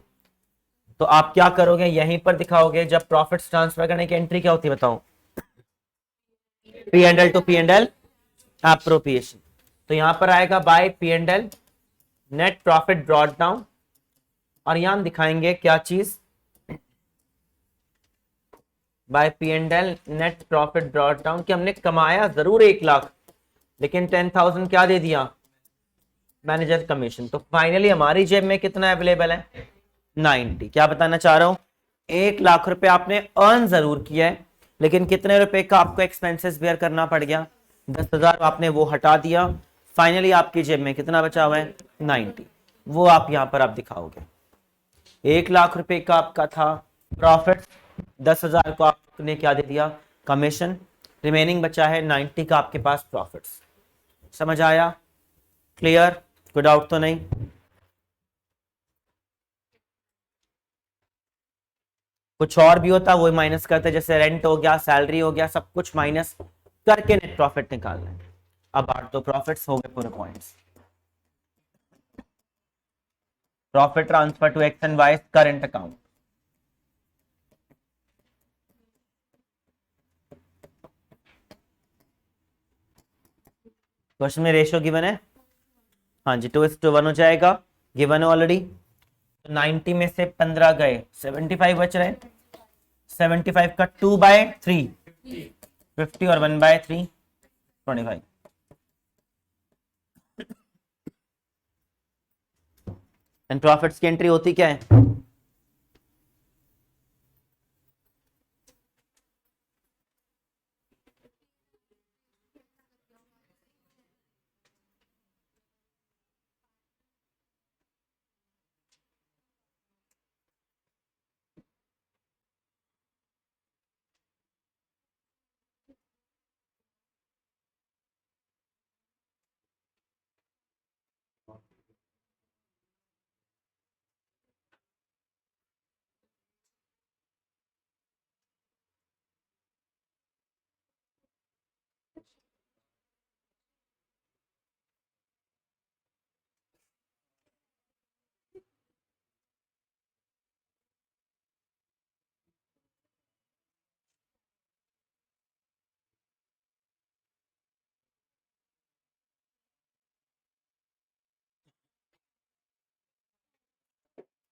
तो आप क्या करोगे? यहीं पर दिखाओगे। जब प्रॉफिट्स ट्रांसफर करने की एंट्री क्या होती है बताओ? P and L two P and L appropriation. तो यहां पर आएगा bye P and L net profit brought down, और यहां हम दिखाएंगे क्या चीज? Bye P and L net profit brought down, कि हमने कमाया जरूर 1 लाख, लेकिन 10,000 क्या दे दिया? Manager commission. तो फाइनली हमारी जेब में कितना अवेलेबल है? 90। क्या बताना चाह रहा हूं? 1 लाख रुपए आपने अर्न जरूर किया है, लेकिन कितने रुपए का आपको एक्सपेंसेस बेयर करना पड़ गया? 10,000 आपने वो हटा दिया। फाइनली आपकी जेब में कितना बचा हुआ है? 90। वो आप यहां पर आप दिखाओगे। 1 लाख रुपए का आपका था प्रॉफिट, 10,000 को आपने क्या दे दिया? कमीशन। रिमेनिंग बचा है 90 का आपके पास प्रॉफिट। समझ आया? क्लियर? कोई डाउट तो नहीं? कुछ और भी होता वो माइनस करते, जैसे रेंट हो गया, सैलरी हो गया, सब कुछ माइनस करके नेट प्रॉफिट निकालना है। अब बात तो प्रॉफिट्स हो गए पूरे points. Profit transfer to X and Y current account. Question में रेशियो गिवन है। हाँ जी, 2:1 हो जाएगा, गिवन है ऑलरेडी। 90 में से 15 गए, 75 बच रहे। 75 का 2/3 50 और 1/3 25। एंड प्रॉफिट्स की एंट्री होती क्या है?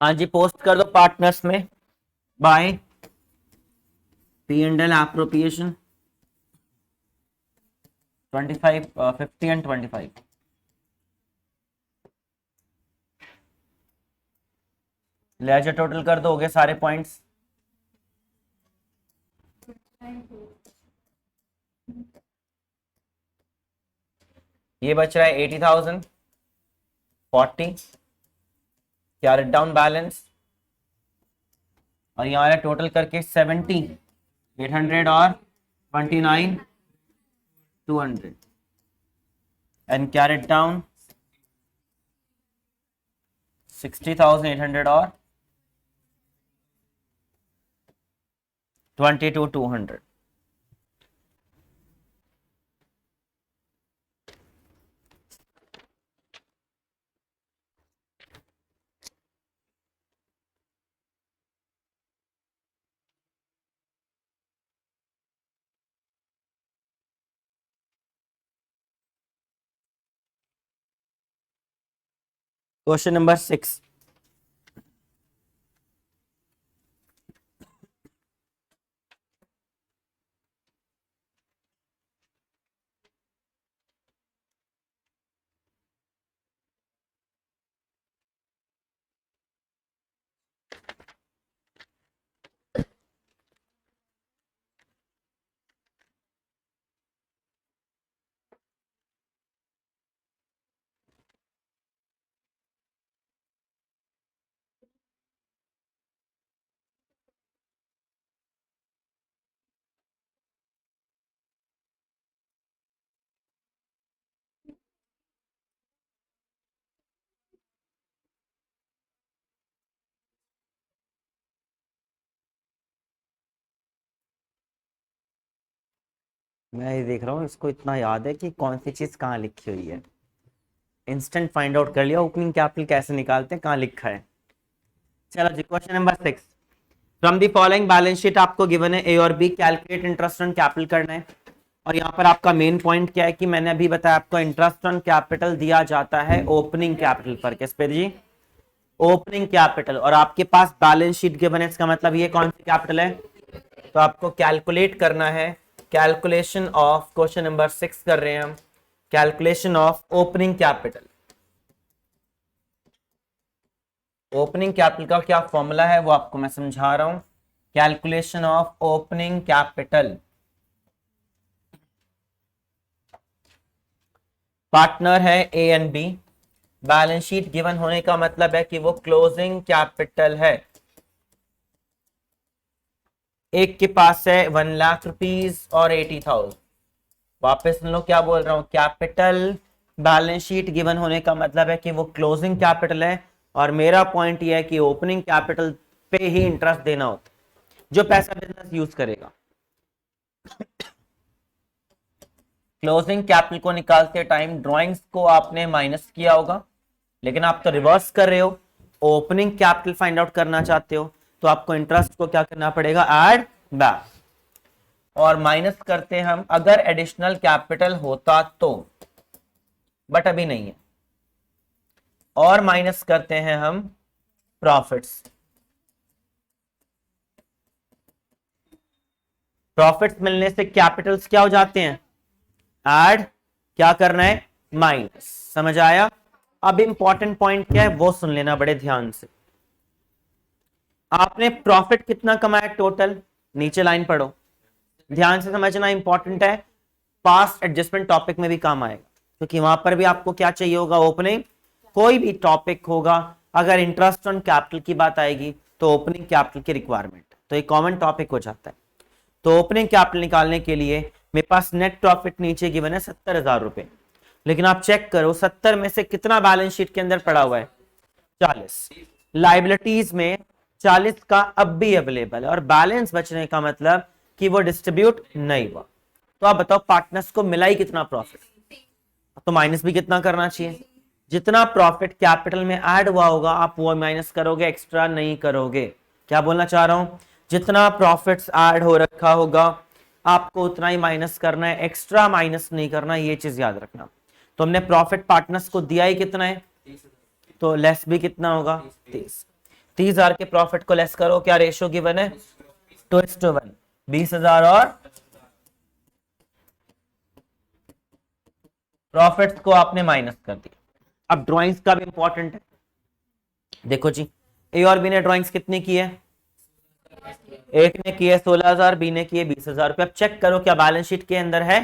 हाँ जी, पोस्ट कर दो पार्टनर्स में by P and L appropriation 25 50 and 25। Ledger total कर दो, हो गए सारे पॉइंट्स। ये बच रहा है 80,000 40 कैरेट डाउन बैलेंस, और यहाँ टोटल करके 70 800 और 29 200 एंड कैरेट डाउन 60,800 और 22 200। Question number 6। मैं ये देख रहा हूँ, इसको इतना याद है कि कौन सी चीज कहाँ लिखी हुई है। इंस्टेंट फाइंड आउट कर लिया ओपनिंग कैपिटल कैसे निकालते हैं, कहाँ लिखा है। चलो जी, question number 6। From the following balance sheet आपको गिवन है ए और B, calculate interest on capital करना है। और यहाँ पर आपका मेन पॉइंट क्या है कि मैंने अभी बताया आपको इंटरेस्ट ऑन कैपिटल दिया जाता है ओपनिंग कैपिटल पर। किस पे जी? Opening capital. और आपके पास बैलेंस शीट गिवन है, इसका मतलब ये कौन सी कैपिटल है? तो आपको कैलकुलेट करना है। कैलकुलेशन ऑफ, क्वेश्चन नंबर 6 कर रहे हैं हम, calculation of opening capital. Opening capital का क्या फॉर्मूला है वो आपको मैं समझा रहा हूं। Calculation of opening capital. Partner है A and B. Balance sheet given होने का मतलब है कि वो क्लोजिंग कैपिटल है। एक के पास है 1,00,000 रुपीज और 80,000। वापस सुन लो क्या बोल रहा हूं। कैपिटल बैलेंस शीट गिवन होने का मतलब है कि वो क्लोजिंग कैपिटल है। और मेरा पॉइंट ये है कि ओपनिंग कैपिटल पे ही इंटरेस्ट देना होता है जो पैसा बिजनेस यूज करेगा। क्लोजिंग कैपिटल को निकालते टाइम ड्राइंग्स को आपने माइनस किया होगा, लेकिन आप तो रिवर्स कर रहे हो, ओपनिंग कैपिटल फाइंड आउट करना चाहते हो, तो आपको इंटरेस्ट को क्या करना पड़ेगा? Add back. और माइनस करते हैं हम अगर एडिशनल कैपिटल होता तो, बट अभी नहीं है। और माइनस करते हैं हम प्रॉफिट्स। प्रॉफिट्स मिलने से कैपिटल्स क्या हो जाते हैं? ऐड। क्या करना है? माइनस। समझ आया? अब इंपॉर्टेंट पॉइंट क्या है वो सुन लेना बड़े ध्यान से। आपने प्रॉफिट कितना कमाया टोटल? नीचे लाइन पढ़ो, ध्यान से समझना, इंपॉर्टेंट है। पास्ट एडजस्टमेंट टॉपिक में भी काम आएगा, क्योंकि वहां पर भी आपको क्या चाहिए होगा? ओपनिंग। कोई भी टॉपिक होगा, अगर इंटरेस्ट ऑन कैपिटल की बात आएगी तो ओपनिंग कैपिटल की रिक्वायरमेंट, तो एक कॉमन टॉपिक हो जाता है। तो ओपनिंग कैपिटल निकालने के लिए मेरे पास नेट प्रॉफिट नीचे गिवन है 70,000 रुपए, लेकिन आप चेक करो 70 में से कितना बैलेंस शीट के अंदर पड़ा हुआ है? 40। लाइबिलिटीज में 40 का अब भी अवेलेबल है, और बैलेंस बचने का मतलब कि वो डिस्ट्रीब्यूट नहीं हुआ। तो आप बताओ पार्टनर्स को मिला ही कितना प्रॉफिट? तो माइनस भी कितना करना चाहिए? जितना प्रॉफिट कैपिटल में ऐड हुआ होगा आप वो माइनस करोगे, एक्स्ट्रा नहीं करोगे। क्या बोलना चाह रहा हूं? जितना प्रॉफिट्स ऐड हो रखा होगा आपको उतना ही माइनस करना है, एक्स्ट्रा माइनस नहीं करना, ये चीज याद रखना। तो हमने प्रॉफिट पार्टनर्स को दिया ही कितना है, तो लेस भी कितना होगा? 30। 30,000 के प्रॉफिट को लेस करो, क्या रेशियो गिवन है? 2:1। 20,000 और प्रॉफिट्स को आपने माइनस कर दिया। अब ड्राइंग्स का भी इंपॉर्टेंट है। देखो जी, ए और बी ने ड्राइंग्स कितनी की है? एक ने की है 16,000, बी ने की है 20,000 रुपए। अब चेक करो क्या बैलेंस शीट के अंदर है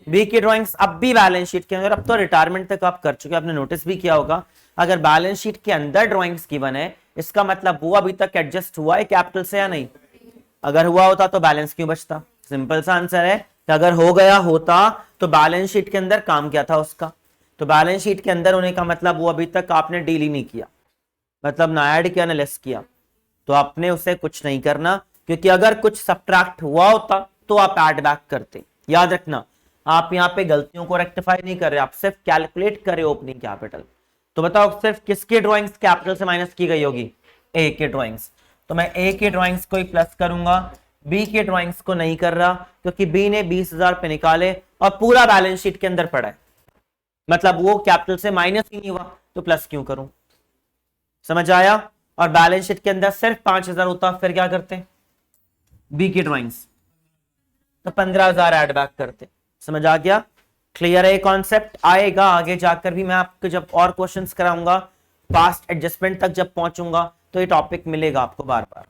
बी की ड्राइंग्स? अब भी बैलेंस शीट के अंदर, अब तो रिटायरमेंट तक आप कर चुके, आपने नोटिस भी किया होगा। अगर बैलेंस शीट के अंदर ड्राइंग्स गिवन है, इसका मतलब वो अभी तक एडजस्ट हुआ है कैपिटल से या नहीं? अगर हुआ होता तो बैलेंस क्यों बचता? सिंपल सा आंसर है कि अगर हो गया होता तो बैलेंस शीट के अंदर काम क्या था उसका? तो बैलेंस शीट के अंदर होने का मतलब वो अभी तक आपने डील ही नहीं किया, मतलब ना ऐड किया ना लेस किया, तो आपने उसे कुछ नहीं करना, क्योंकि अगर कुछ सब्ट्रैक्ट हुआ होता तो आप ऐड बैक करते। याद रखना, आप यहाँ पे गलतियों को रेक्टिफाई नहीं कर रहे, आप सिर्फ कैलकुलेट कर रहे हो ओपनिंग कैपिटल। तो बताओ सिर्फ किसकी ड्राइंग्स कैपिटल से माइनस की गई होगी? ए के ड्राइंग्स। तो मैं ए के ड्राइंग्स को ही प्लस करूंगा, बी के ड्राइंग्स को नहीं कर रहा, क्योंकि बी ने 20,000 पे निकाले और पूरा बैलेंस शीट के अंदर पड़ा है, मतलब वो कैपिटल से माइनस ही नहीं हुआ, तो प्लस क्यों करूं? समझ आया? और बैलेंस शीट के अंदर सिर्फ 5,000 होता, फिर क्या करते? बी की ड्राइंग्स तो 15,000 एड बैक करते। समझ आ गया? क्लियर है? कॉन्सेप्ट आएगा आगे जाकर भी, मैं आपको जब और क्वेश्चंस कराऊंगा, पास्ट एडजस्टमेंट तक जब पहुंचूंगा तो ये टॉपिक मिलेगा आपको बार बार।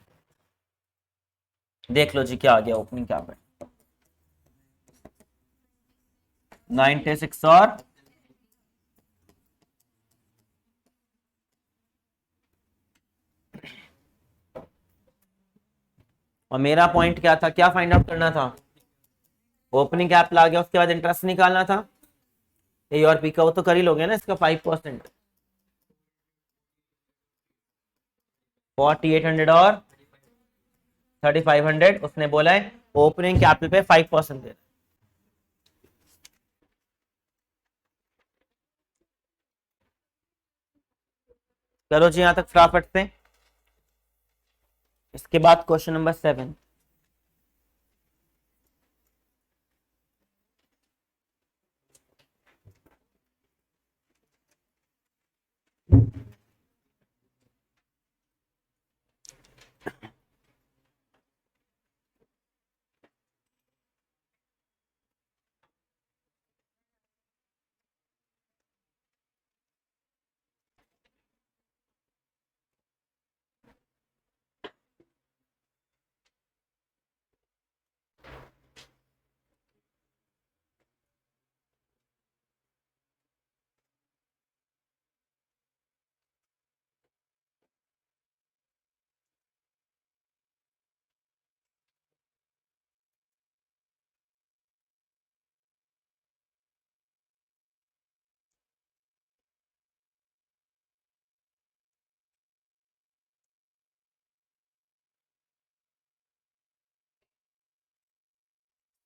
देख लो जी क्या आ गया ओपनिंग कैपिटल 96 और मेरा पॉइंट क्या था, क्या फाइंड आउट करना था? ओपनिंग कैपिटल आ गया, उसके बाद इंटरेस्ट निकालना था। ए और बी का वो तो कर ही लोगे ना, इसका 5%। 4800 और 3500 उसने बोला है ओपनिंग कैपिटल पे 5% दे। चलो जी यहां तक फटाफट से। इसके बाद क्वेश्चन नंबर 7।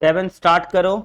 सेवन स्टार्ट करो।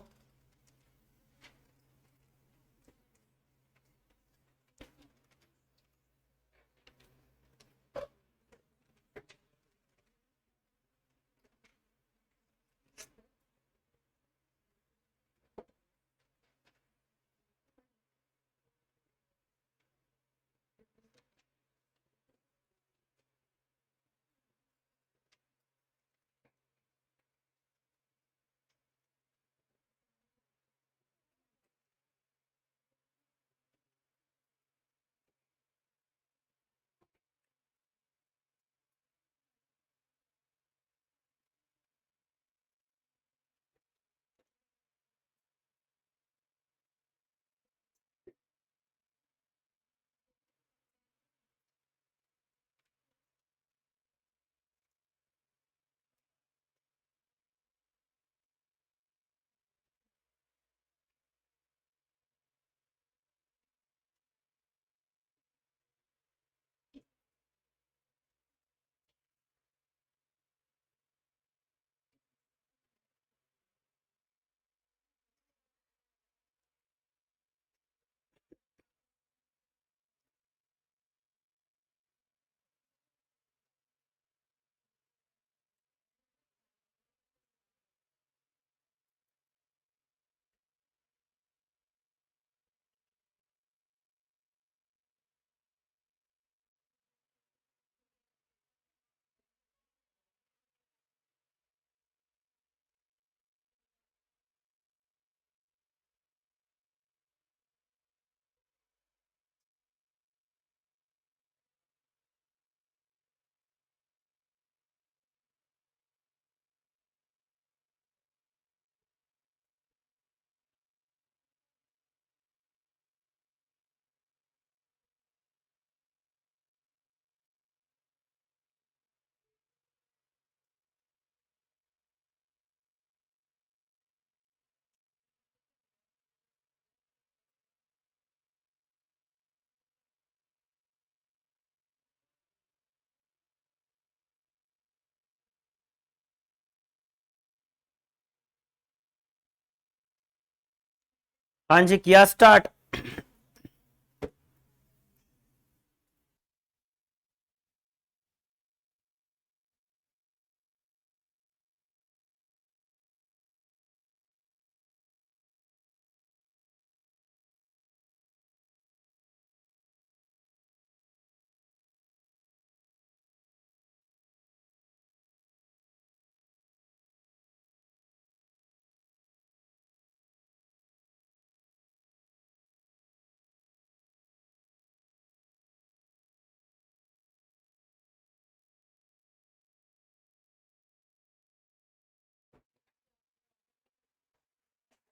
हाँ जी किया स्टार्ट।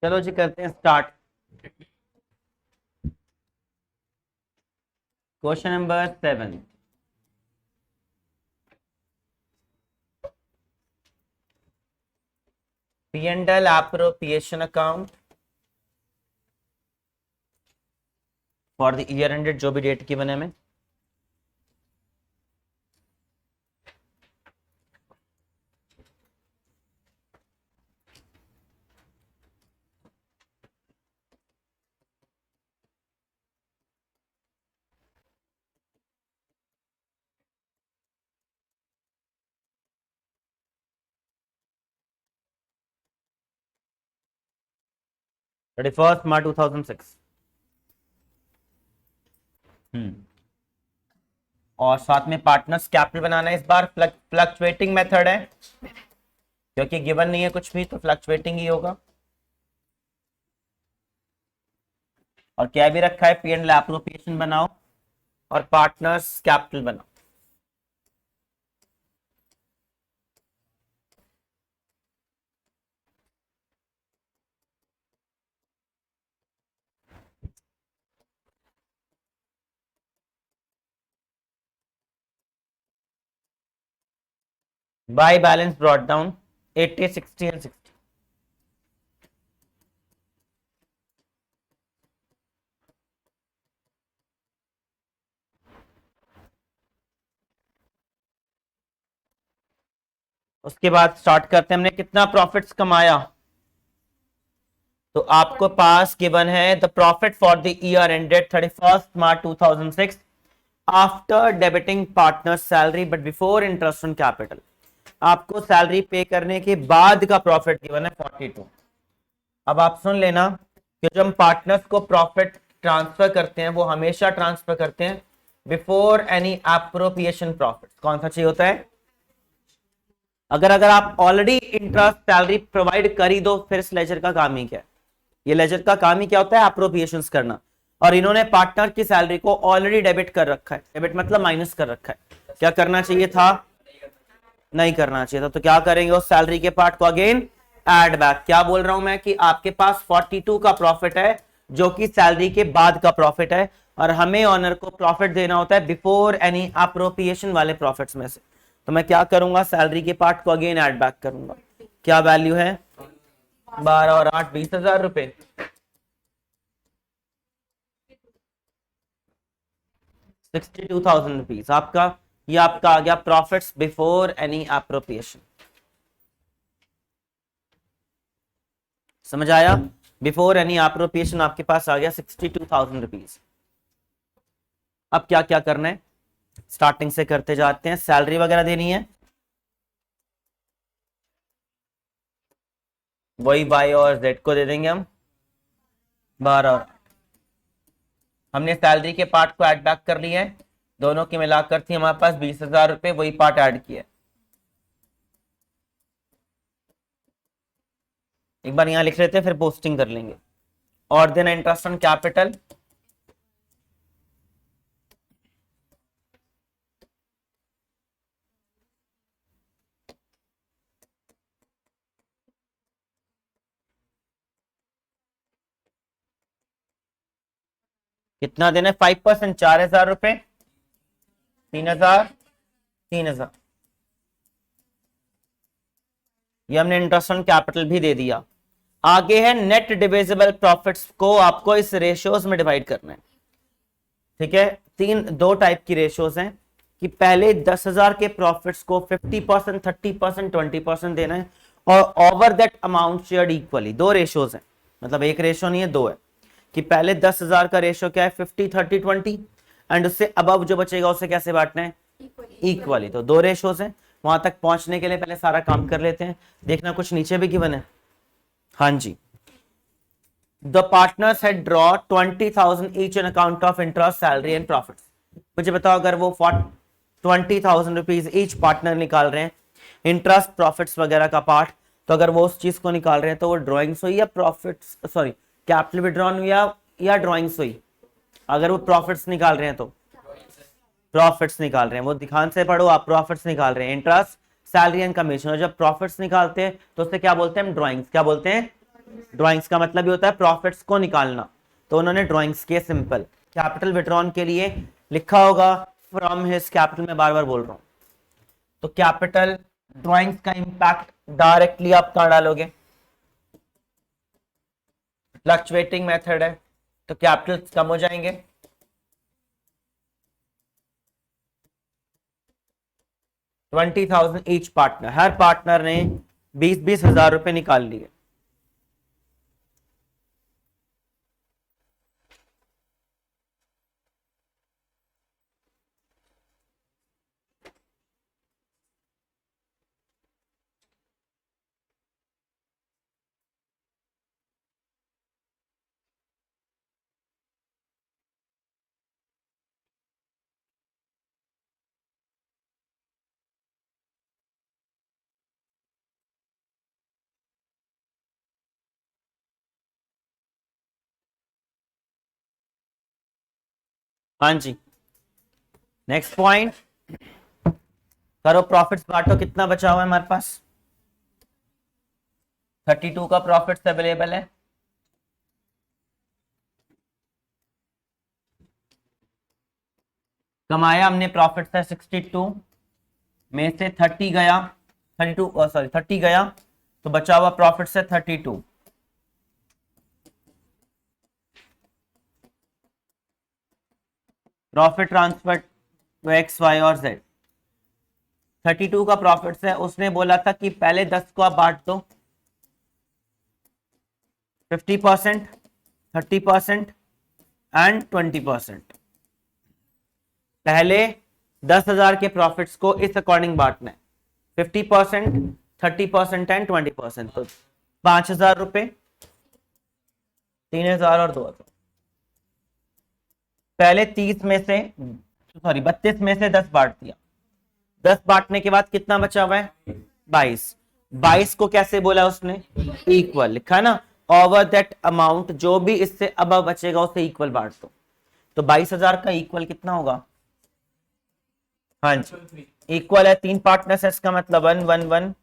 चलो जी करते हैं start. Question number 7। P&L appropriation account for the year ended, जो भी डेट की बने में। 31 मार्च 2006। और साथ में पार्टनर्स कैपिटल बनाना है, इस बार फ्लक्चुएटिंग मेथड है क्योंकि गिवन नहीं है कुछ भी, तो फ्लक्चुएटिंग ही होगा। और क्या भी रखा है, पी एंड एप्रोप्रिएशन बनाओ और पार्टनर्स कैपिटल बनाओ। By balance brought down 80, 60 and 60। उसके बाद स्टार्ट करते हैं, हमने कितना प्रॉफिट्स कमाया। तो आपको पास गिवन है the profit for the year ended 31 March 2006 after debiting partner salary but before interest on capital. आपको सैलरी पे करने के बाद का प्रॉफिट गिवन है 42। अब आप सुन लेना कि जब हम पार्टनर्स को प्रॉफिट ट्रांसफर करते हैं वो हमेशा ट्रांसफर करते हैं बिफोर एनी एप्रोप्रिएशन प्रॉफिट। कौन सा चाहिए होता है? अगर अगर आप ऑलरेडी इंटरेस्ट सैलरी प्रोवाइड कर ही दो, फिर इस लेजर का काम ही क्या है? ये लेजर का काम ही क्या होता है? एप्रोप्रिएशंस करना। और इन्होंने पार्टनर की सैलरी को ऑलरेडी डेबिट कर रखा है। डेबिट मतलब माइनस कर रखा है। क्या करना चाहिए था? नहीं करना चाहिए था। तो क्या करेंगे, उस सैलरी के पार्ट को अगेन ऐड बैक। क्या बोल रहा हूं मैं कि आपके पास 42 का प्रॉफिट है जो कि सैलरी के बाद का प्रॉफिट है, और हमें ऑनर को प्रॉफिट देना होता है बिफोर एनी अप्रोप्रिएशन वाले प्रॉफिट्स में से। तो मैं क्या करूंगा, सैलरी के पार्ट को अगेन ऐड बैक करूंगा। क्या वैल्यू है? 12 और 8 20,000 रुपए। 62,000 रुपीज आपका। ये आपका आ गया प्रॉफिट्स बिफोर एनी अप्रोप्रिएशन। समझ आया? बिफोर एनी अप्रोप्रिएशन आपके पास आ गया 62,000 रुपीज। अब क्या क्या करना है, स्टार्टिंग से करते जाते हैं। सैलरी वगैरह देनी है, वही वाई और जेड को दे देंगे हम 12 और हमने सैलरी के पार्ट को ऐड बैक कर लिया है। दोनों की मिलाकर थी हमारे पास 20,000 रुपए, वही पार्ट ऐड किया। एक बार यहां लिख लेते हैं फिर पोस्टिंग कर लेंगे। और देन इंटरेस्ट ऑन कैपिटल कितना देना है? 5%, 4,000 रुपए, 3,000, 3,000। ये हमने इंटरेस्ट ऑन कैपिटल भी दे दिया। आगे है नेट डिविजिबल प्रॉफिट्स को आपको इस रेशियोज में डिवाइड करना है। ठीक है, दो टाइप की रेशियोज हैं कि पहले 10,000 के प्रॉफिट्स को 50%, 30%, 20% देना है, और over that amount shared equally. दो रेशियोज हैं, मतलब एक रेशियो नहीं है, दो है। कि पहले 10,000 का रेशियो क्या है? 50, 30, 20। एंड उससे अबव जो बचेगा उसे कैसे बांटना है? इक्वली। तो दो रेशियोज हैं। वहां तक पहुंचने के लिए पहले सारा काम कर लेते हैं। देखना कुछ नीचे भी गिवन है। हाँ जी, the partners had draw 20,000 each on account of interest, salary and profits. मुझे बताओ, अगर वो 20,000 रुपीज ईच पार्टनर निकाल रहे हैं, इंटरेस्ट प्रॉफिट्स वगैरह का पार्ट, तो अगर वो उस चीज को निकाल रहे हैं तो वो ड्रॉइंग्स हुई या प्रॉफिट्स, सॉरी कैपिटल विड्रॉन हुई या ड्रॉइंग्स हुई? अगर वो प्रॉफिट्स निकाल रहे हैं तो प्रॉफिट्स निकाल रहे हैं, वो ध्यान से पढ़ो आप, प्रॉफिट्स निकाल रहे हैं, इंटरेस्ट, सैलरी एंड कमीशन। और जब प्रॉफिट्स निकालते हैं तो उससे क्या बोलते हैं हम? ड्रॉइंग्स। क्या बोलते हैं? ड्रॉइंग्स का मतलब ये होता है प्रॉफिट्स को निकालना। तो उन्होंने ड्रॉइंग्स किए सिंपल। कैपिटल विड्रॉन के लिए लिखा होगा फ्रॉम हिज कैपिटल, में बार बार बोल रहा हूं। तो कैपिटल ड्रॉइंग्स का इंपैक्ट डायरेक्टली आप कहां डालोगे? फ्लक्चुएटिंग मेथड है तो कैपिटल्स कम हो जाएंगे। 20,000 ईच पार्टनर, हर पार्टनर ने 20,000 रुपए निकाल लिए। हाँ जी, नेक्स्ट पॉइंट करो, प्रॉफिट्स बांटो। कितना बचा हुआ है हमारे पास? 32 का प्रॉफिट्स अवेलेबल है। कमाया हमने प्रॉफिट से 62 में से 30 गया, 32 सॉरी 30 गया, तो बचा हुआ प्रॉफिट से 32। Profit transfer to X Y और जेड। 32 का प्रॉफिट है, उसने बोला था कि पहले 10 को आप बांट दो 50%, 30% एंड 20%। पहले 10,000 के प्रॉफिट्स को इस अकॉर्डिंग बांटना है, 50%, 30% एंड 20%। तो 5,000 रुपए, 3,000 और 2,000। पहले 30 में से सॉरी 32 में से 10 बांट दिया। 10 बांटने के बाद कितना बचा हुआ है? 22। 22 को कैसे बोला उसने? इक्वल लिखा है ना, ओवर दैट अमाउंट, जो भी इससे अब बचेगा उसे इक्वल बांट दो। तो 22,000 का इक्वल कितना होगा? हाँ जी, इक्वल है, 3 पार्टनर्स है, इसका मतलब 1 1 1।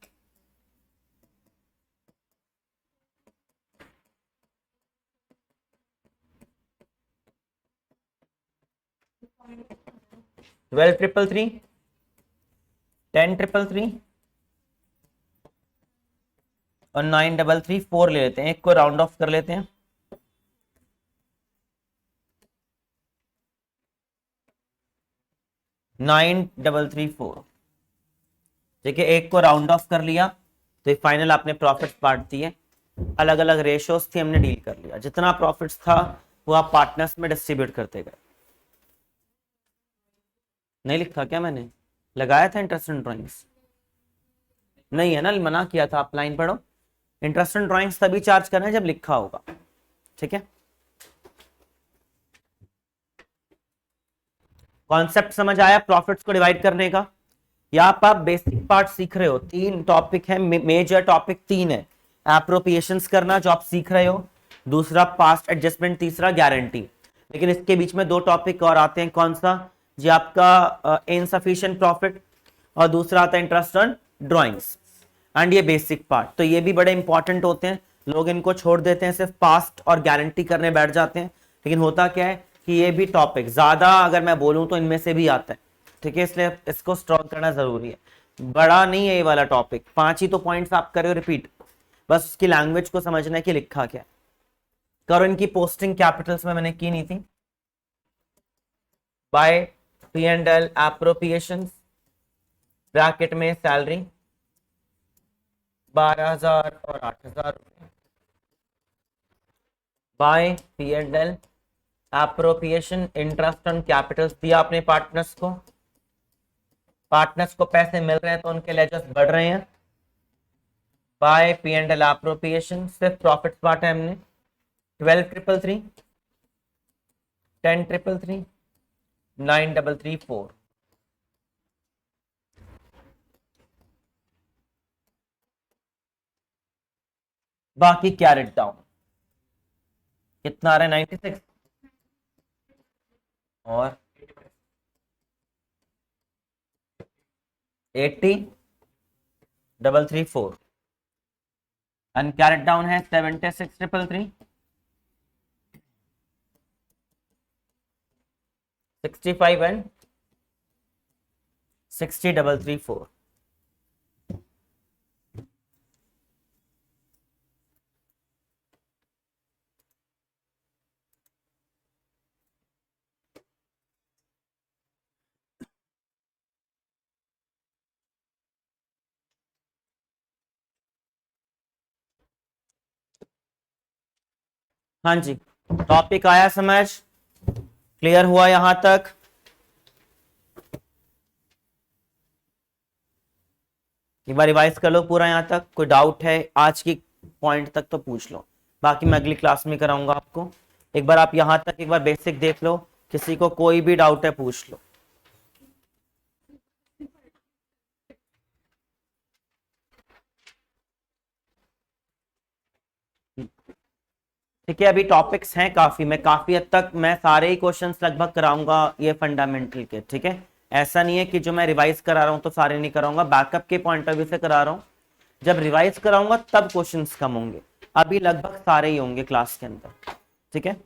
Twelve triple three, 10 triple three और 9 3 3 4 ले लेते हैं, एक को राउंड ऑफ कर लेते हैं। 9 3 3 4। ठीक है, एक को राउंड ऑफ कर लिया, तो फाइनल आपने प्रॉफिट बांट दिए। अलग अलग रेशियोज थी, हमने डील कर लिया। जितना प्रॉफिट्स था वो आप पार्टनर्स में डिस्ट्रीब्यूट करते गए। नहीं लिखा क्या मैंने? लगाया था इंटरेस्ट इन ड्राइंग्स? नहीं है ना, मना किया था। आप लाइन पढ़ो, इंटरेस्ट इन ड्राइंग्स तभी चार्ज करना है जब लिखा होगा। ठीक है, कॉन्सेप्ट समझ आया प्रॉफिट्स को डिवाइड करने का? यहाँ पर आप बेसिक पार्ट सीख रहे हो। 3 टॉपिक है, मेजर टॉपिक 3 है। एप्रोप्रिएशंस करना जो आप सीख रहे हो, दूसरा पास्ट एडजस्टमेंट, तीसरा गारंटी। लेकिन इसके बीच में 2 टॉपिक और आते हैं। कौन सा? जी आपका इनसफिशिएंट प्रॉफिट, और दूसरा आता है इंटरेस्ट ऑन ड्राइंग्स। एंड ये बेसिक पार्ट, तो ये भी बड़े इंपॉर्टेंट होते हैं। लोग इनको छोड़ देते हैं, सिर्फ पास्ट और गारंटी करने बैठ जाते हैं। लेकिन होता क्या है कि ये भी टॉपिक ज्यादा, अगर मैं बोलूं तो इनमें से भी आता है। ठीक है, इसलिए इसको स्ट्रॉन्ग करना जरूरी है। बड़ा नहीं है ये वाला टॉपिक, 5 ही तो पॉइंट्स आप करो रिपीट, बस उसकी लैंग्वेज को समझना है कि लिखा क्या है। करो, इनकी पोस्टिंग कैपिटल्स में मैंने की नहीं थी। बाय P&L एप्रोप्रिएशंस, ब्रैकेट में सैलरी 12,000 और 8,000 रुपए। By P&L appropriation, interest on capitals दिया अपने पार्टनर्स को। पार्टनर्स को पैसे मिल रहे हैं तो उनके लेजर्स बढ़ रहे हैं। बाय P&L एप्रोप्रिएशन, सिर्फ प्रॉफिट्स बांटे हमने। 12 3 3, 10 3 3, 9 3 3 4। बाकी कैरेट डाउन कितना आ रहा है? 96 और 80 3 3 4। एंड कैरेट डाउन है 76 3 3, 65 एंड 60 3 3 4। हाँ जी, टॉपिक आया समझ? क्लियर हुआ यहां तक? एक बार रिवाइज कर लो पूरा यहां तक। कोई डाउट है आज की पॉइंट तक तो पूछ लो, बाकी मैं अगली क्लास में कराऊंगा आपको। एक बार आप यहां तक एक बार बेसिक देख लो, किसी को कोई भी डाउट है पूछ लो। ठीक है, अभी टॉपिक्स हैं काफी, मैं काफी हद तक मैं सारे ही क्वेश्चंस लगभग कराऊंगा ये फंडामेंटल के। ठीक है, ऐसा नहीं है कि जो मैं रिवाइज करा रहा हूं तो सारे नहीं कराऊंगा, बैकअप के पॉइंट ऑफ व्यू से करा रहा हूं। जब रिवाइज कराऊंगा तब क्वेश्चंस कम होंगे, अभी लगभग सारे ही होंगे क्लास के अंदर। ठीक है।